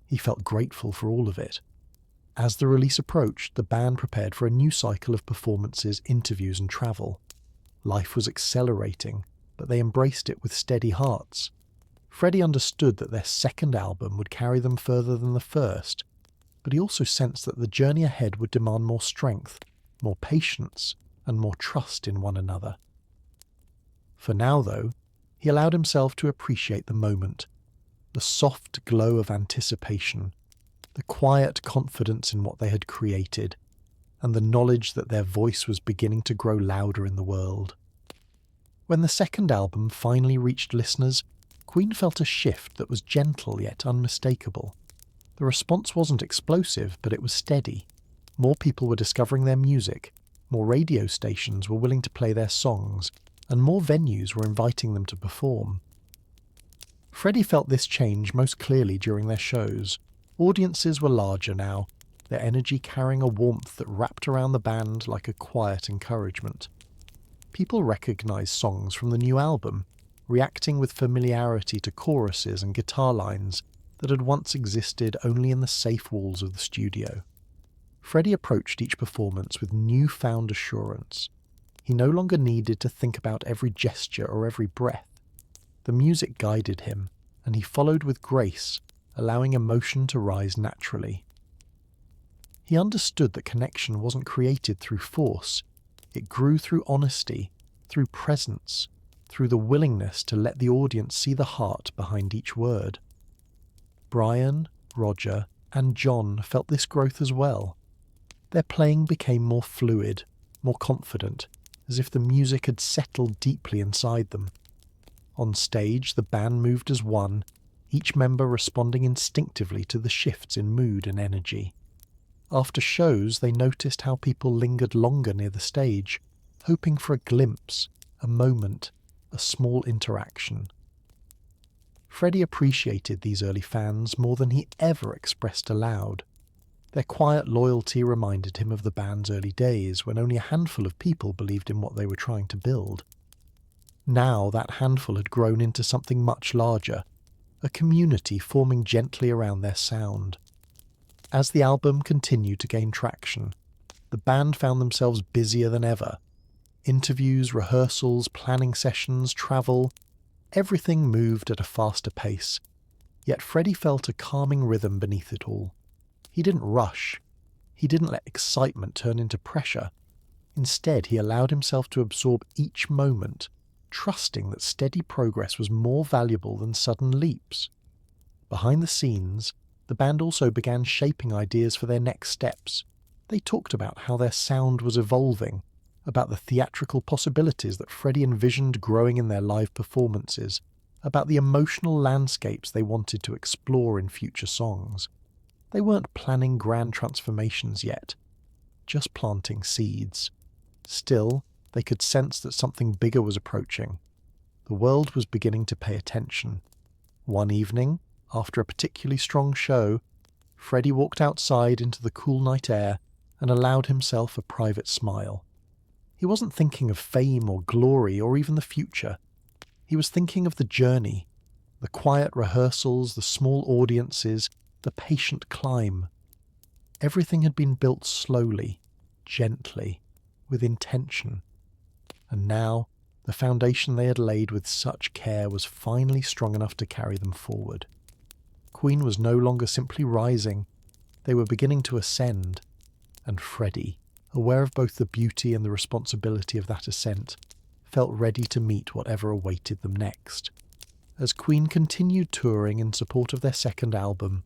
Speaker 1: He felt grateful for all of it. As the release approached, the band prepared for a new cycle of performances, interviews and travel. Life was accelerating, but they embraced it with steady hearts. Freddie understood that their second album would carry them further than the first, but he also sensed that the journey ahead would demand more strength, more patience, and more trust in one another. For now, though, he allowed himself to appreciate the moment, the soft glow of anticipation, the quiet confidence in what they had created, and the knowledge that their voice was beginning to grow louder in the world. When the second album finally reached listeners, Queen felt a shift that was gentle yet unmistakable. The response wasn't explosive, but it was steady. More people were discovering their music, more radio stations were willing to play their songs, and more venues were inviting them to perform. Freddie felt this change most clearly during their shows. Audiences were larger now, their energy carrying a warmth that wrapped around the band like a quiet encouragement. People recognized songs from the new album, reacting with familiarity to choruses and guitar lines that had once existed only in the safe walls of the studio. Freddie approached each performance with newfound assurance. He no longer needed to think about every gesture or every breath. The music guided him, and he followed with grace, allowing emotion to rise naturally. He understood that connection wasn't created through force. It grew through honesty, through presence, through the willingness to let the audience see the heart behind each word. Brian, Roger, and John felt this growth as well. Their playing became more fluid, more confident, as if the music had settled deeply inside them. On stage, the band moved as one, each member responding instinctively to the shifts in mood and energy. After shows, they noticed how people lingered longer near the stage, hoping for a glimpse, a moment, a small interaction. Freddie appreciated these early fans more than he ever expressed aloud. Their quiet loyalty reminded him of the band's early days, when only a handful of people believed in what they were trying to build. Now that handful had grown into something much larger, a community forming gently around their sound. As the album continued to gain traction, the band found themselves busier than ever. Interviews, rehearsals, planning sessions, travel, everything moved at a faster pace. Yet Freddie felt a calming rhythm beneath it all. He didn't rush. He didn't let excitement turn into pressure. Instead, he allowed himself to absorb each moment, trusting that steady progress was more valuable than sudden leaps. Behind the scenes, the band also began shaping ideas for their next steps. They talked about how their sound was evolving, about the theatrical possibilities that Freddie envisioned growing in their live performances, about the emotional landscapes they wanted to explore in future songs. They weren't planning grand transformations yet, just planting seeds. Still, they could sense that something bigger was approaching. The world was beginning to pay attention. One evening, after a particularly strong show, Freddie walked outside into the cool night air and allowed himself a private smile. He wasn't thinking of fame or glory or even the future. He was thinking of the journey, the quiet rehearsals, the small audiences, the patient climb. Everything had been built slowly, gently, with intention. And now, the foundation they had laid with such care was finally strong enough to carry them forward. Queen was no longer simply rising, they were beginning to ascend, and Freddie, aware of both the beauty and the responsibility of that ascent, felt ready to meet whatever awaited them next. As Queen continued touring in support of their second album,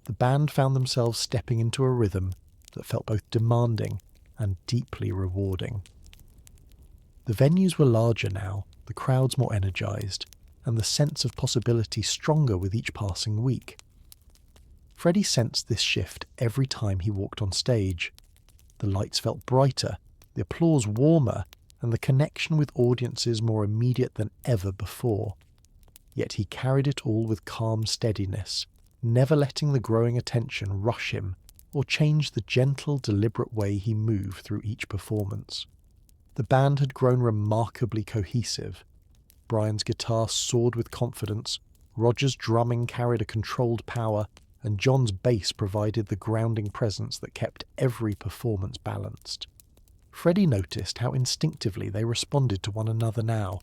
Speaker 1: the band found themselves stepping into a rhythm that felt both demanding and deeply rewarding. The venues were larger now, the crowds more energised, and the sense of possibility stronger with each passing week. Freddie sensed this shift every time he walked on stage. The lights felt brighter, the applause warmer, and the connection with audiences more immediate than ever before. Yet he carried it all with calm steadiness, never letting the growing attention rush him or change the gentle, deliberate way he moved through each performance. The band had grown remarkably cohesive. Brian's guitar soared with confidence, Roger's drumming carried a controlled power, and John's bass provided the grounding presence that kept every performance balanced. Freddie noticed how instinctively they responded to one another now.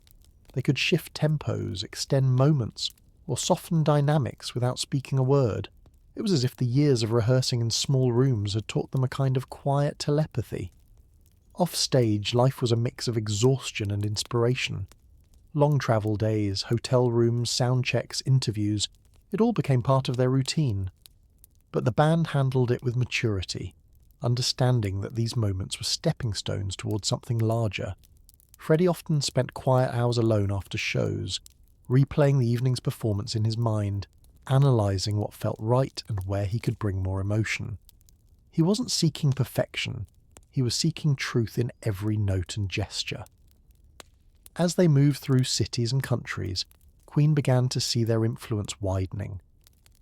Speaker 1: They could shift tempos, extend moments, or soften dynamics without speaking a word. It was as if the years of rehearsing in small rooms had taught them a kind of quiet telepathy. Off stage, life was a mix of exhaustion and inspiration. Long travel days, hotel rooms, sound checks, interviews, it all became part of their routine. But the band handled it with maturity, understanding that these moments were stepping stones towards something larger. Freddie often spent quiet hours alone after shows, replaying the evening's performance in his mind, analysing what felt right and where he could bring more emotion. He wasn't seeking perfection, he was seeking truth in every note and gesture. As they moved through cities and countries, Queen began to see their influence widening.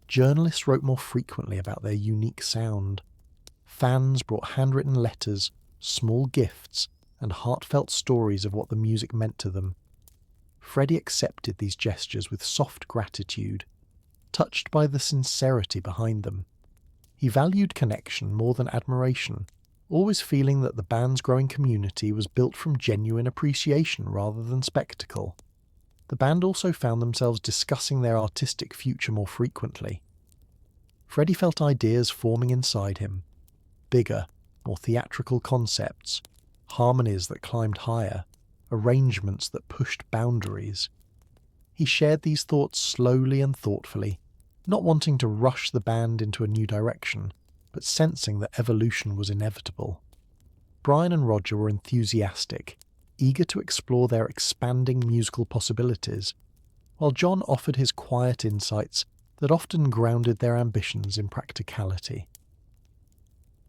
Speaker 1: Journalists wrote more frequently about their unique sound. Fans brought handwritten letters, small gifts, and heartfelt stories of what the music meant to them. Freddie accepted these gestures with soft gratitude, touched by the sincerity behind them. He valued connection more than admiration, always feeling that the band's growing community was built from genuine appreciation rather than spectacle. The band also found themselves discussing their artistic future more frequently. Freddie felt ideas forming inside him, bigger, more theatrical concepts, harmonies that climbed higher, arrangements that pushed boundaries. He shared these thoughts slowly and thoughtfully, not wanting to rush the band into a new direction, but sensing that evolution was inevitable. Brian and Roger were enthusiastic, eager to explore their expanding musical possibilities, while John offered his quiet insights that often grounded their ambitions in practicality.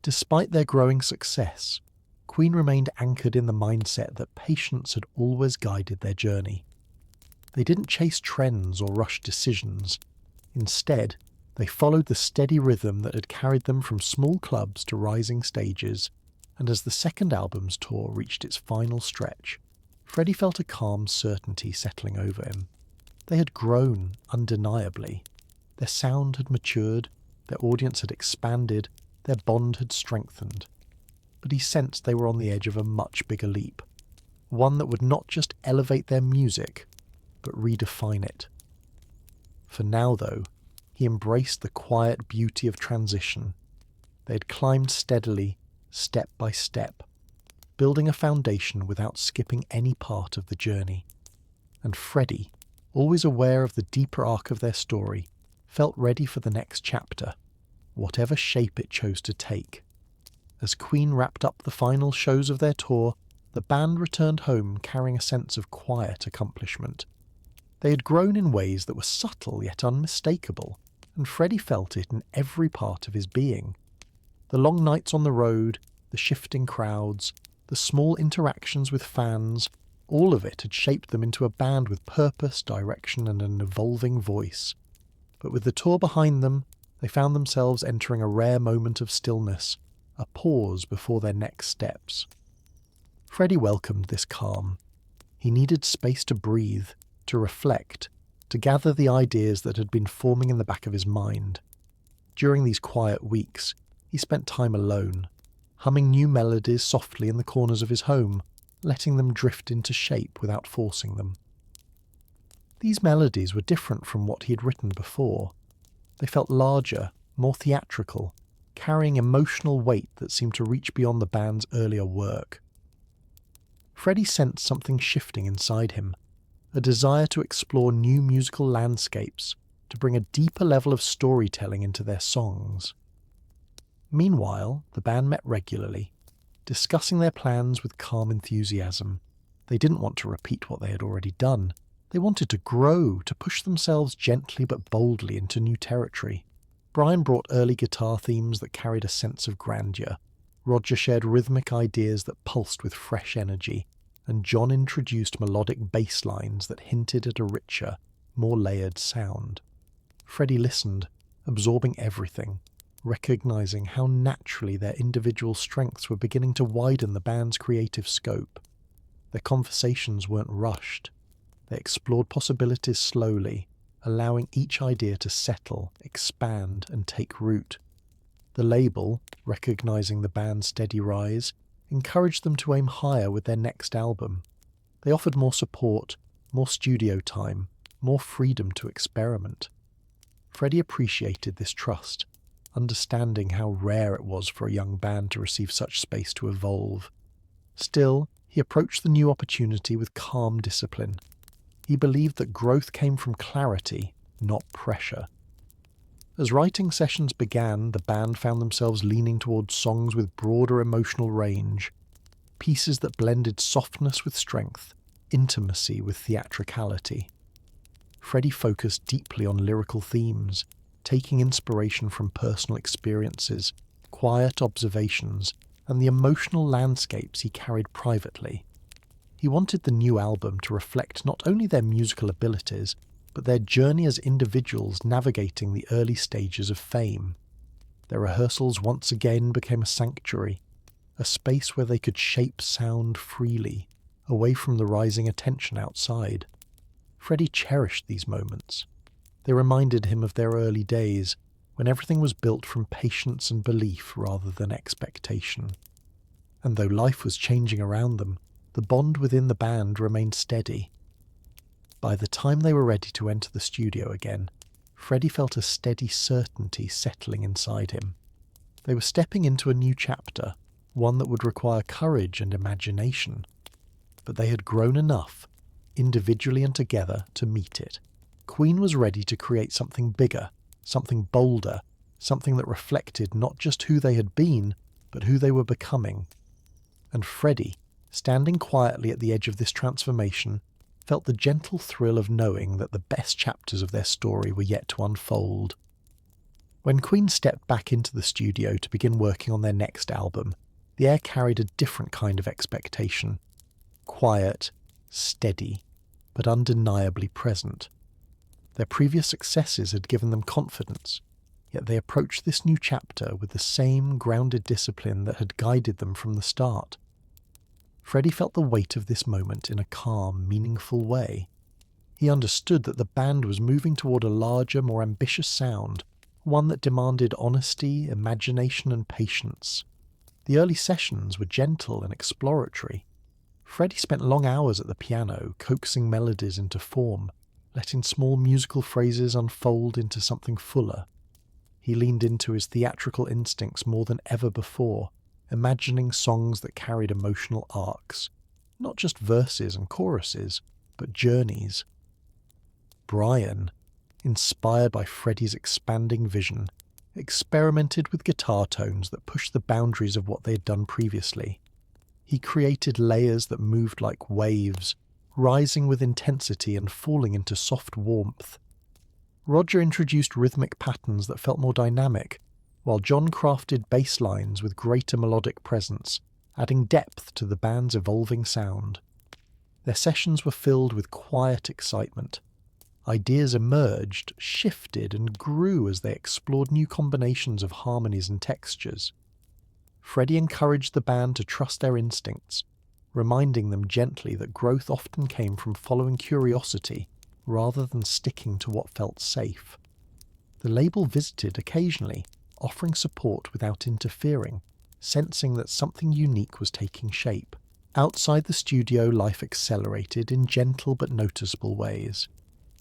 Speaker 1: Despite their growing success, Queen remained anchored in the mindset that patience had always guided their journey. They didn't chase trends or rush decisions. Instead, they followed the steady rhythm that had carried them from small clubs to rising stages, and as the second album's tour reached its final stretch, Freddie felt a calm certainty settling over him. They had grown, undeniably. Their sound had matured, their audience had expanded, their bond had strengthened. But he sensed they were on the edge of a much bigger leap, one that would not just elevate their music, but redefine it. For now, though, he embraced the quiet beauty of transition. They had climbed steadily, step by step, building a foundation without skipping any part of the journey. And Freddie, always aware of the deeper arc of their story, felt ready for the next chapter, whatever shape it chose to take. As Queen wrapped up the final shows of their tour, the band returned home carrying a sense of quiet accomplishment. They had grown in ways that were subtle yet unmistakable, and Freddie felt it in every part of his being. The long nights on the road, the shifting crowds, the small interactions with fans, all of it had shaped them into a band with purpose, direction, and an evolving voice. But with the tour behind them, they found themselves entering a rare moment of stillness, a pause before their next steps. Freddie welcomed this calm. He needed space to breathe, to reflect, to gather the ideas that had been forming in the back of his mind. During these quiet weeks, he spent time alone, humming new melodies softly in the corners of his home, letting them drift into shape without forcing them. These melodies were different from what he had written before. They felt larger, more theatrical, carrying emotional weight that seemed to reach beyond the band's earlier work. Freddie sensed something shifting inside him, a desire to explore new musical landscapes, to bring a deeper level of storytelling into their songs. Meanwhile, the band met regularly, discussing their plans with calm enthusiasm. They didn't want to repeat what they had already done. They wanted to grow, to push themselves gently but boldly into new territory. Brian brought early guitar themes that carried a sense of grandeur. Roger shared rhythmic ideas that pulsed with fresh energy, and John introduced melodic bass lines that hinted at a richer, more layered sound. Freddie listened, absorbing everything, recognizing how naturally their individual strengths were beginning to widen the band's creative scope. Their conversations weren't rushed. They explored possibilities slowly, allowing each idea to settle, expand, and take root. The label, recognizing the band's steady rise, encouraged them to aim higher with their next album. They offered more support, more studio time, more freedom to experiment. Freddie appreciated this trust, understanding how rare it was for a young band to receive such space to evolve. Still, he approached the new opportunity with calm discipline. He believed that growth came from clarity, not pressure. As writing sessions began, the band found themselves leaning towards songs with broader emotional range, pieces that blended softness with strength, intimacy with theatricality. Freddie focused deeply on lyrical themes, taking inspiration from personal experiences, quiet observations, and the emotional landscapes he carried privately. He wanted the new album to reflect not only their musical abilities, but their journey as individuals navigating the early stages of fame. Their rehearsals once again became a sanctuary, a space where they could shape sound freely, away from the rising attention outside. Freddie cherished these moments. They reminded him of their early days, when everything was built from patience and belief rather than expectation. And though life was changing around them, the bond within the band remained steady. By the time they were ready to enter the studio again, Freddie felt a steady certainty settling inside him. They were stepping into a new chapter, one that would require courage and imagination. But they had grown enough, individually and together, to meet it. Queen was ready to create something bigger, something bolder, something that reflected not just who they had been, but who they were becoming. And Freddie, standing quietly at the edge of this transformation, felt the gentle thrill of knowing that the best chapters of their story were yet to unfold. When Queen stepped back into the studio to begin working on their next album, the air carried a different kind of expectation. Quiet, steady, but undeniably present. Their previous successes had given them confidence, yet they approached this new chapter with the same grounded discipline that had guided them from the start. Freddie felt the weight of this moment in a calm, meaningful way. He understood that the band was moving toward a larger, more ambitious sound, one that demanded honesty, imagination, and patience. The early sessions were gentle and exploratory. Freddie spent long hours at the piano, coaxing melodies into form, letting small musical phrases unfold into something fuller. He leaned into his theatrical instincts more than ever before, imagining songs that carried emotional arcs, not just verses and choruses, but journeys. Brian, inspired by Freddie's expanding vision, experimented with guitar tones that pushed the boundaries of what they had done previously. He created layers that moved like waves, rising with intensity and falling into soft warmth. Roger introduced rhythmic patterns that felt more dynamic, while John crafted bass lines with greater melodic presence, adding depth to the band's evolving sound. Their sessions were filled with quiet excitement. Ideas emerged, shifted, and grew as they explored new combinations of harmonies and textures. Freddie encouraged the band to trust their instincts, reminding them gently that growth often came from following curiosity rather than sticking to what felt safe. The label visited occasionally, offering support without interfering, sensing that something unique was taking shape. Outside the studio, life accelerated in gentle but noticeable ways.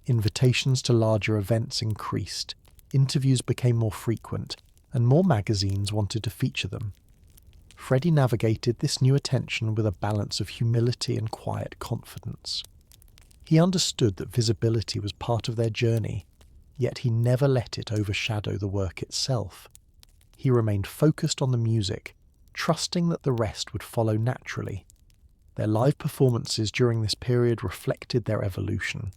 Speaker 1: Invitations to larger events increased, interviews became more frequent, and more magazines wanted to feature them. Freddie navigated this new attention with a balance of humility and quiet confidence. He understood that visibility was part of their journey, yet he never let it overshadow the work itself. He remained focused on the music, trusting that the rest would follow naturally. Their live performances during this period reflected their evolution.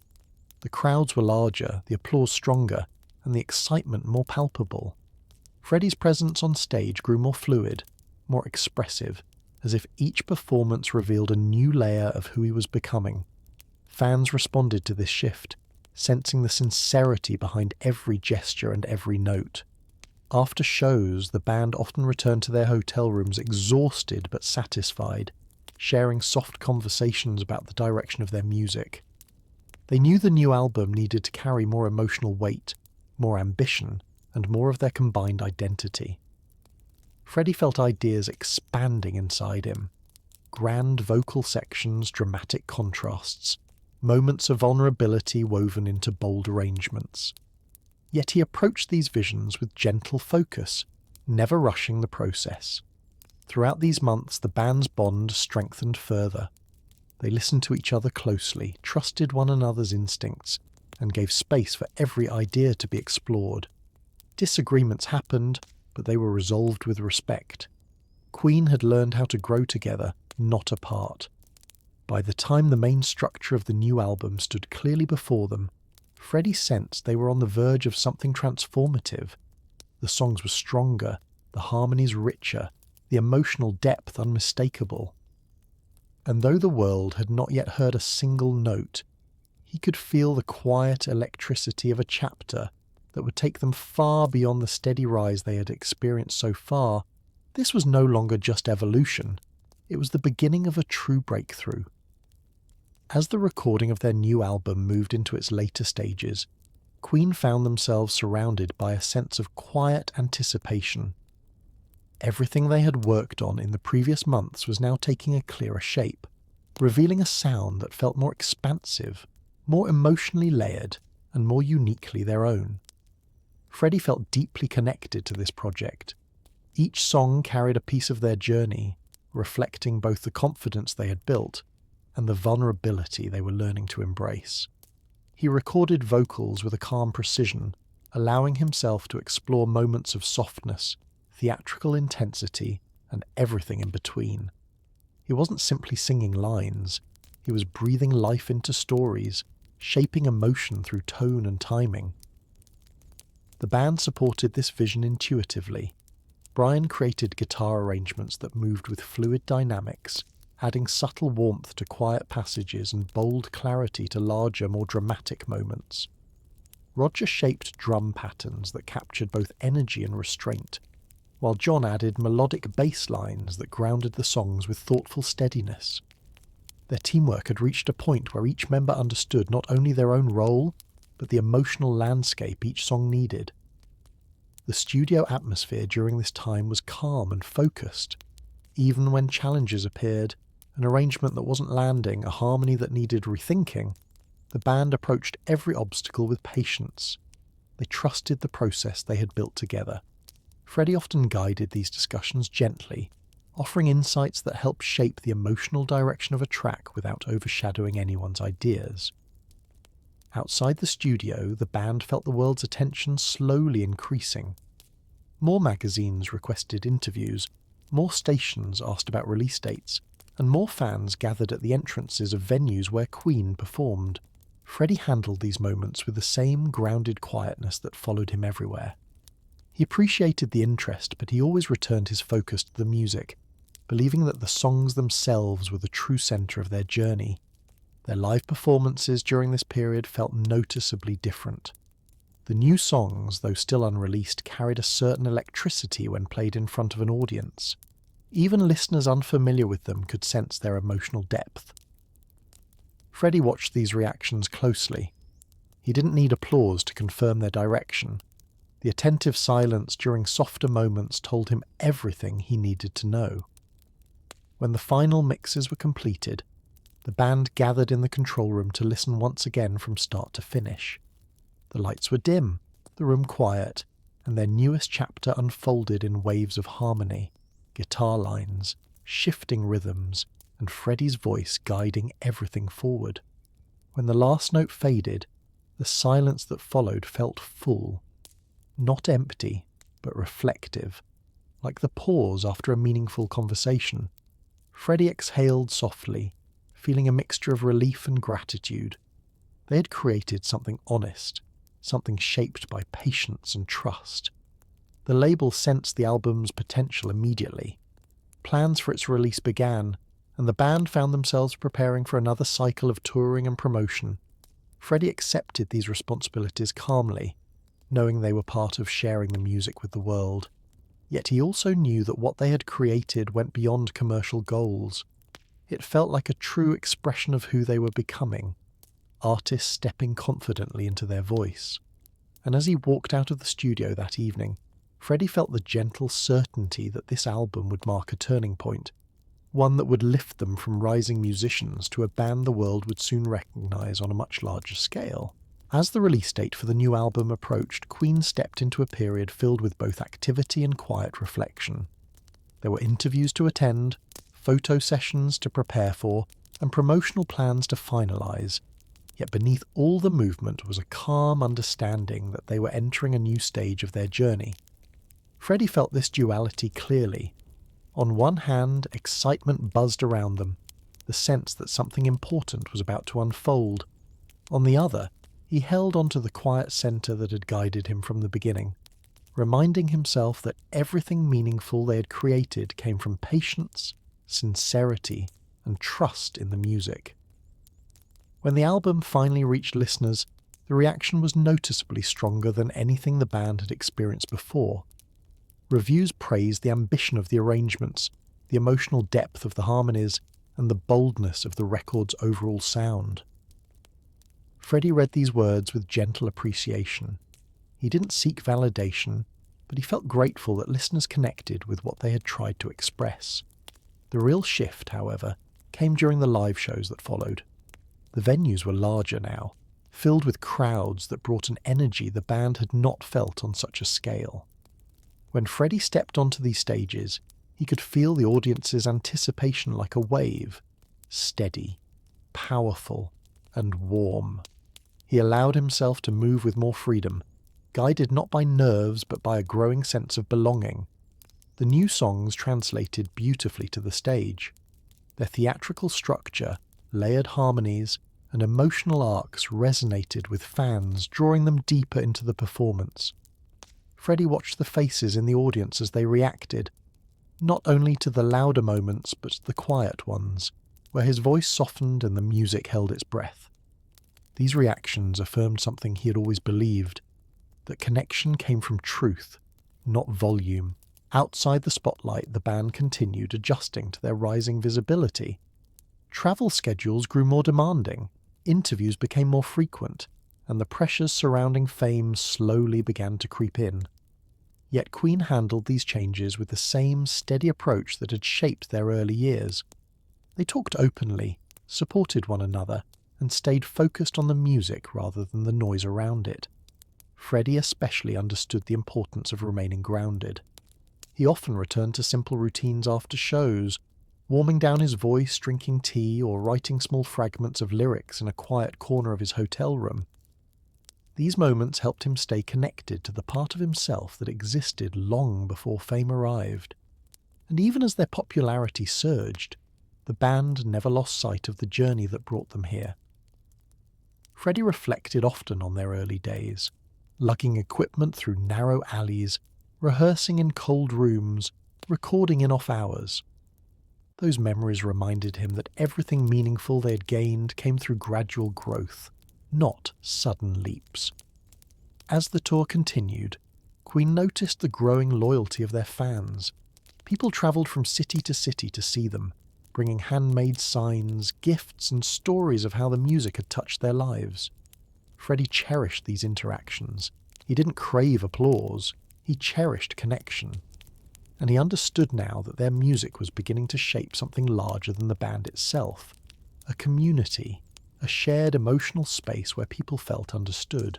Speaker 1: The crowds were larger, the applause stronger, and the excitement more palpable. Freddie's presence on stage grew more fluid, more expressive, as if each performance revealed a new layer of who he was becoming. Fans responded to this shift, sensing the sincerity behind every gesture and every note. After shows, the band often returned to their hotel rooms exhausted but satisfied, sharing soft conversations about the direction of their music. They knew the new album needed to carry more emotional weight, more ambition, and more of their combined identity. Freddie felt ideas expanding inside him. Grand vocal sections, dramatic contrasts, moments of vulnerability woven into bold arrangements. Yet he approached these visions with gentle focus, never rushing the process. Throughout these months, the band's bond strengthened further. They listened to each other closely, trusted one another's instincts, and gave space for every idea to be explored. Disagreements happened, but they were resolved with respect. Queen had learned how to grow together, not apart. By the time the main structure of the new album stood clearly before them, Freddie sensed they were on the verge of something transformative. The songs were stronger, the harmonies richer, the emotional depth unmistakable. And though the world had not yet heard a single note, he could feel the quiet electricity of a chapter that would take them far beyond the steady rise they had experienced so far. This was no longer just evolution. It was the beginning of a true breakthrough. As the recording of their new album moved into its later stages, Queen found themselves surrounded by a sense of quiet anticipation. Everything they had worked on in the previous months was now taking a clearer shape, revealing a sound that felt more expansive, more emotionally layered, and more uniquely their own. Freddie felt deeply connected to this project. Each song carried a piece of their journey, reflecting both the confidence they had built and the vulnerability they were learning to embrace. He recorded vocals with a calm precision, allowing himself to explore moments of softness, theatrical intensity, and everything in between. He wasn't simply singing lines, he was breathing life into stories, shaping emotion through tone and timing. The band supported this vision intuitively. Brian created guitar arrangements that moved with fluid dynamics, adding subtle warmth to quiet passages and bold clarity to larger, more dramatic moments. Roger shaped drum patterns that captured both energy and restraint, while John added melodic bass lines that grounded the songs with thoughtful steadiness. Their teamwork had reached a point where each member understood not only their own role, but the emotional landscape each song needed. The studio atmosphere during this time was calm and focused. Even when challenges appeared, an arrangement that wasn't landing, a harmony that needed rethinking, the band approached every obstacle with patience. They trusted the process they had built together. Freddie often guided these discussions gently, offering insights that helped shape the emotional direction of a track without overshadowing anyone's ideas. Outside the studio, the band felt the world's attention slowly increasing. More magazines requested interviews, more stations asked about release dates, and more fans gathered at the entrances of venues where Queen performed. Freddie handled these moments with the same grounded quietness that followed him everywhere. He appreciated the interest, but he always returned his focus to the music, believing that the songs themselves were the true centre of their journey. Their live performances during this period felt noticeably different. The new songs, though still unreleased, carried a certain electricity when played in front of an audience. Even listeners unfamiliar with them could sense their emotional depth. Freddie watched these reactions closely. He didn't need applause to confirm their direction. The attentive silence during softer moments told him everything he needed to know. When the final mixes were completed, the band gathered in the control room to listen once again from start to finish. The lights were dim, the room quiet, and their newest chapter unfolded in waves of harmony, guitar lines, shifting rhythms, and Freddie's voice guiding everything forward. When the last note faded, the silence that followed felt full, not empty, but reflective, like the pause after a meaningful conversation. Freddie exhaled softly, feeling a mixture of relief and gratitude. They had created something honest, something shaped by patience and trust. The label sensed the album's potential immediately. Plans for its release began, and the band found themselves preparing for another cycle of touring and promotion. Freddie accepted these responsibilities calmly, knowing they were part of sharing the music with the world. Yet he also knew that what they had created went beyond commercial goals. It felt like a true expression of who they were becoming, artists stepping confidently into their voice. And as he walked out of the studio that evening, Freddie felt the gentle certainty that this album would mark a turning point, one that would lift them from rising musicians to a band the world would soon recognise on a much larger scale. As the release date for the new album approached, Queen stepped into a period filled with both activity and quiet reflection. There were interviews to attend, photo sessions to prepare for, and promotional plans to finalise. Yet beneath all the movement was a calm understanding that they were entering a new stage of their journey. Freddie felt this duality clearly. On one hand, excitement buzzed around them, the sense that something important was about to unfold. On the other, he held onto the quiet centre that had guided him from the beginning, reminding himself that everything meaningful they had created came from patience, sincerity, and trust in the music. When the album finally reached listeners, the reaction was noticeably stronger than anything the band had experienced before. Reviews praised the ambition of the arrangements, the emotional depth of the harmonies, and the boldness of the record's overall sound. Freddie read these words with gentle appreciation. He didn't seek validation, but he felt grateful that listeners connected with what they had tried to express. The real shift, however, came during the live shows that followed. The venues were larger now, filled with crowds that brought an energy the band had not felt on such a scale. When Freddie stepped onto these stages, he could feel the audience's anticipation like a wave, steady, powerful, and warm. He allowed himself to move with more freedom, guided not by nerves but by a growing sense of belonging. The new songs translated beautifully to the stage. Their theatrical structure, layered harmonies, and emotional arcs resonated with fans, drawing them deeper into the performance. Freddie watched the faces in the audience as they reacted, not only to the louder moments but to the quiet ones, where his voice softened and the music held its breath. These reactions affirmed something he had always believed, that connection came from truth, not volume. Outside the spotlight, the band continued adjusting to their rising visibility. Travel schedules grew more demanding, interviews became more frequent, and the pressures surrounding fame slowly began to creep in. Yet Queen handled these changes with the same steady approach that had shaped their early years. They talked openly, supported one another, and stayed focused on the music rather than the noise around it. Freddie especially understood the importance of remaining grounded. He often returned to simple routines after shows, warming down his voice, drinking tea, or writing small fragments of lyrics in a quiet corner of his hotel room. These moments helped him stay connected to the part of himself that existed long before fame arrived. And even as their popularity surged, the band never lost sight of the journey that brought them here. Freddie reflected often on their early days, lugging equipment through narrow alleys, rehearsing in cold rooms, recording in off hours. Those memories reminded him that everything meaningful they had gained came through gradual growth, not sudden leaps. As the tour continued, Queen noticed the growing loyalty of their fans. People travelled from city to city to see them, bringing handmade signs, gifts, and stories of how the music had touched their lives. Freddie cherished these interactions. He didn't crave applause, he cherished connection. And he understood now that their music was beginning to shape something larger than the band itself. A community, a shared emotional space where people felt understood.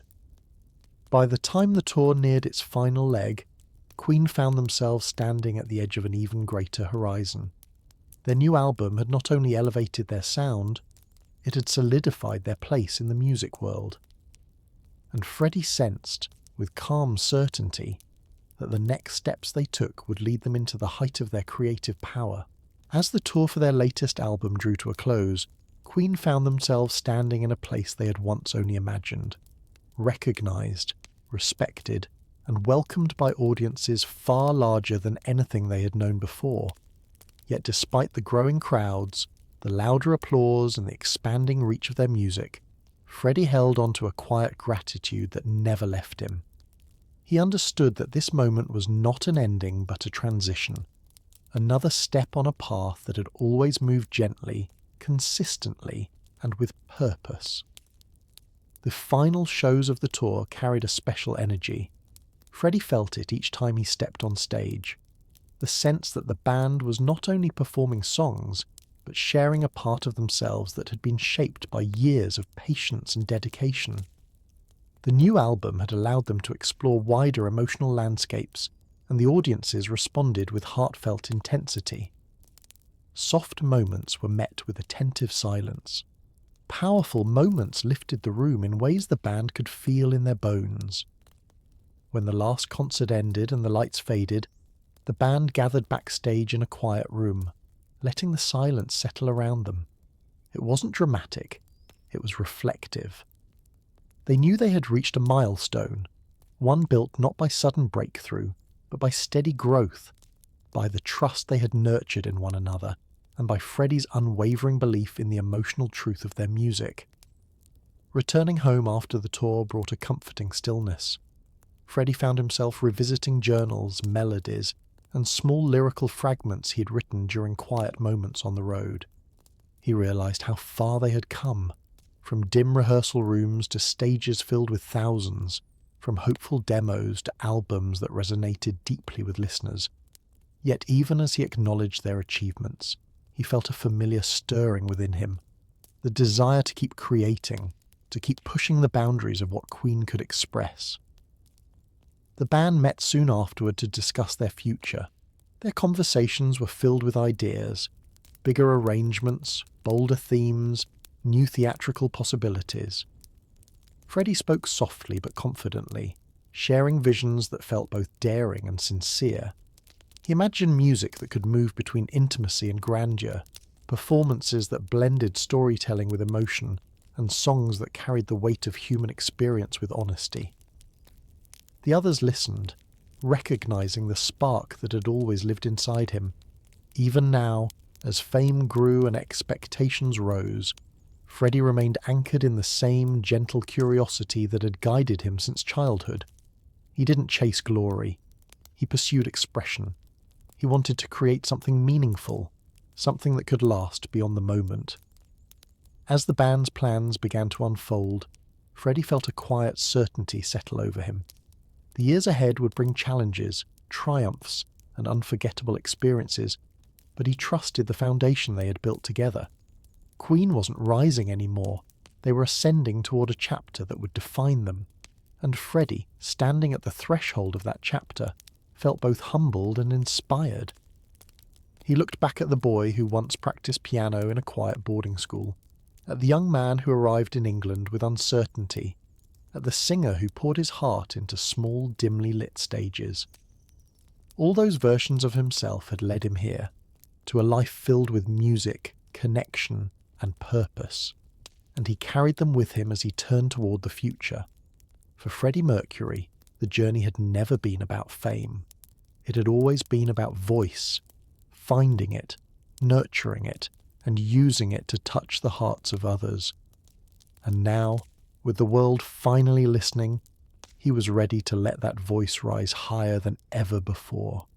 Speaker 1: By the time the tour neared its final leg, Queen found themselves standing at the edge of an even greater horizon. Their new album had not only elevated their sound, it had solidified their place in the music world. And Freddie sensed, with calm certainty, that the next steps they took would lead them into the height of their creative power. As the tour for their latest album drew to a close, Queen found themselves standing in a place they had once only imagined, recognised, respected, and welcomed by audiences far larger than anything they had known before. Yet despite the growing crowds, the louder applause, and the expanding reach of their music, Freddie held on to a quiet gratitude that never left him. He understood that this moment was not an ending but a transition, another step on a path that had always moved gently, consistently, and with purpose. The final shows of the tour carried a special energy. Freddie felt it each time he stepped on stage. The sense that the band was not only performing songs, but sharing a part of themselves that had been shaped by years of patience and dedication. The new album had allowed them to explore wider emotional landscapes, and the audiences responded with heartfelt intensity. Soft moments were met with attentive silence. Powerful moments lifted the room in ways the band could feel in their bones. When the last concert ended and the lights faded, the band gathered backstage in a quiet room, letting the silence settle around them. It wasn't dramatic, it was reflective. They knew they had reached a milestone, one built not by sudden breakthrough, but by steady growth, by the trust they had nurtured in one another, and by Freddie's unwavering belief in the emotional truth of their music. Returning home after the tour brought a comforting stillness. Freddie found himself revisiting journals, melodies, and small lyrical fragments he had written during quiet moments on the road. He realised how far they had come, from dim rehearsal rooms to stages filled with thousands, from hopeful demos to albums that resonated deeply with listeners. Yet even as he acknowledged their achievements, he felt a familiar stirring within him, the desire to keep creating, to keep pushing the boundaries of what Queen could express. The band met soon afterward to discuss their future. Their conversations were filled with ideas, bigger arrangements, bolder themes, new theatrical possibilities. Freddie spoke softly but confidently, sharing visions that felt both daring and sincere. He imagined music that could move between intimacy and grandeur, performances that blended storytelling with emotion, and songs that carried the weight of human experience with honesty. The others listened, recognizing the spark that had always lived inside him. Even now, as fame grew and expectations rose, Freddie remained anchored in the same gentle curiosity that had guided him since childhood. He didn't chase glory. He pursued expression. He wanted to create something meaningful, something that could last beyond the moment. As the band's plans began to unfold, Freddie felt a quiet certainty settle over him. The years ahead would bring challenges, triumphs, and unforgettable experiences, but he trusted the foundation they had built together. Queen wasn't rising anymore. They were ascending toward a chapter that would define them. And Freddie, standing at the threshold of that chapter, felt both humbled and inspired. He looked back at the boy who once practiced piano in a quiet boarding school, at the young man who arrived in England with uncertainty, at the singer who poured his heart into small, dimly lit stages. All those versions of himself had led him here, to a life filled with music, connection, and purpose, and he carried them with him as he turned toward the future. For Freddie Mercury, the journey had never been about fame. It had always been about voice, finding it, nurturing it, and using it to touch the hearts of others. And now, with the world finally listening, he was ready to let that voice rise higher than ever before.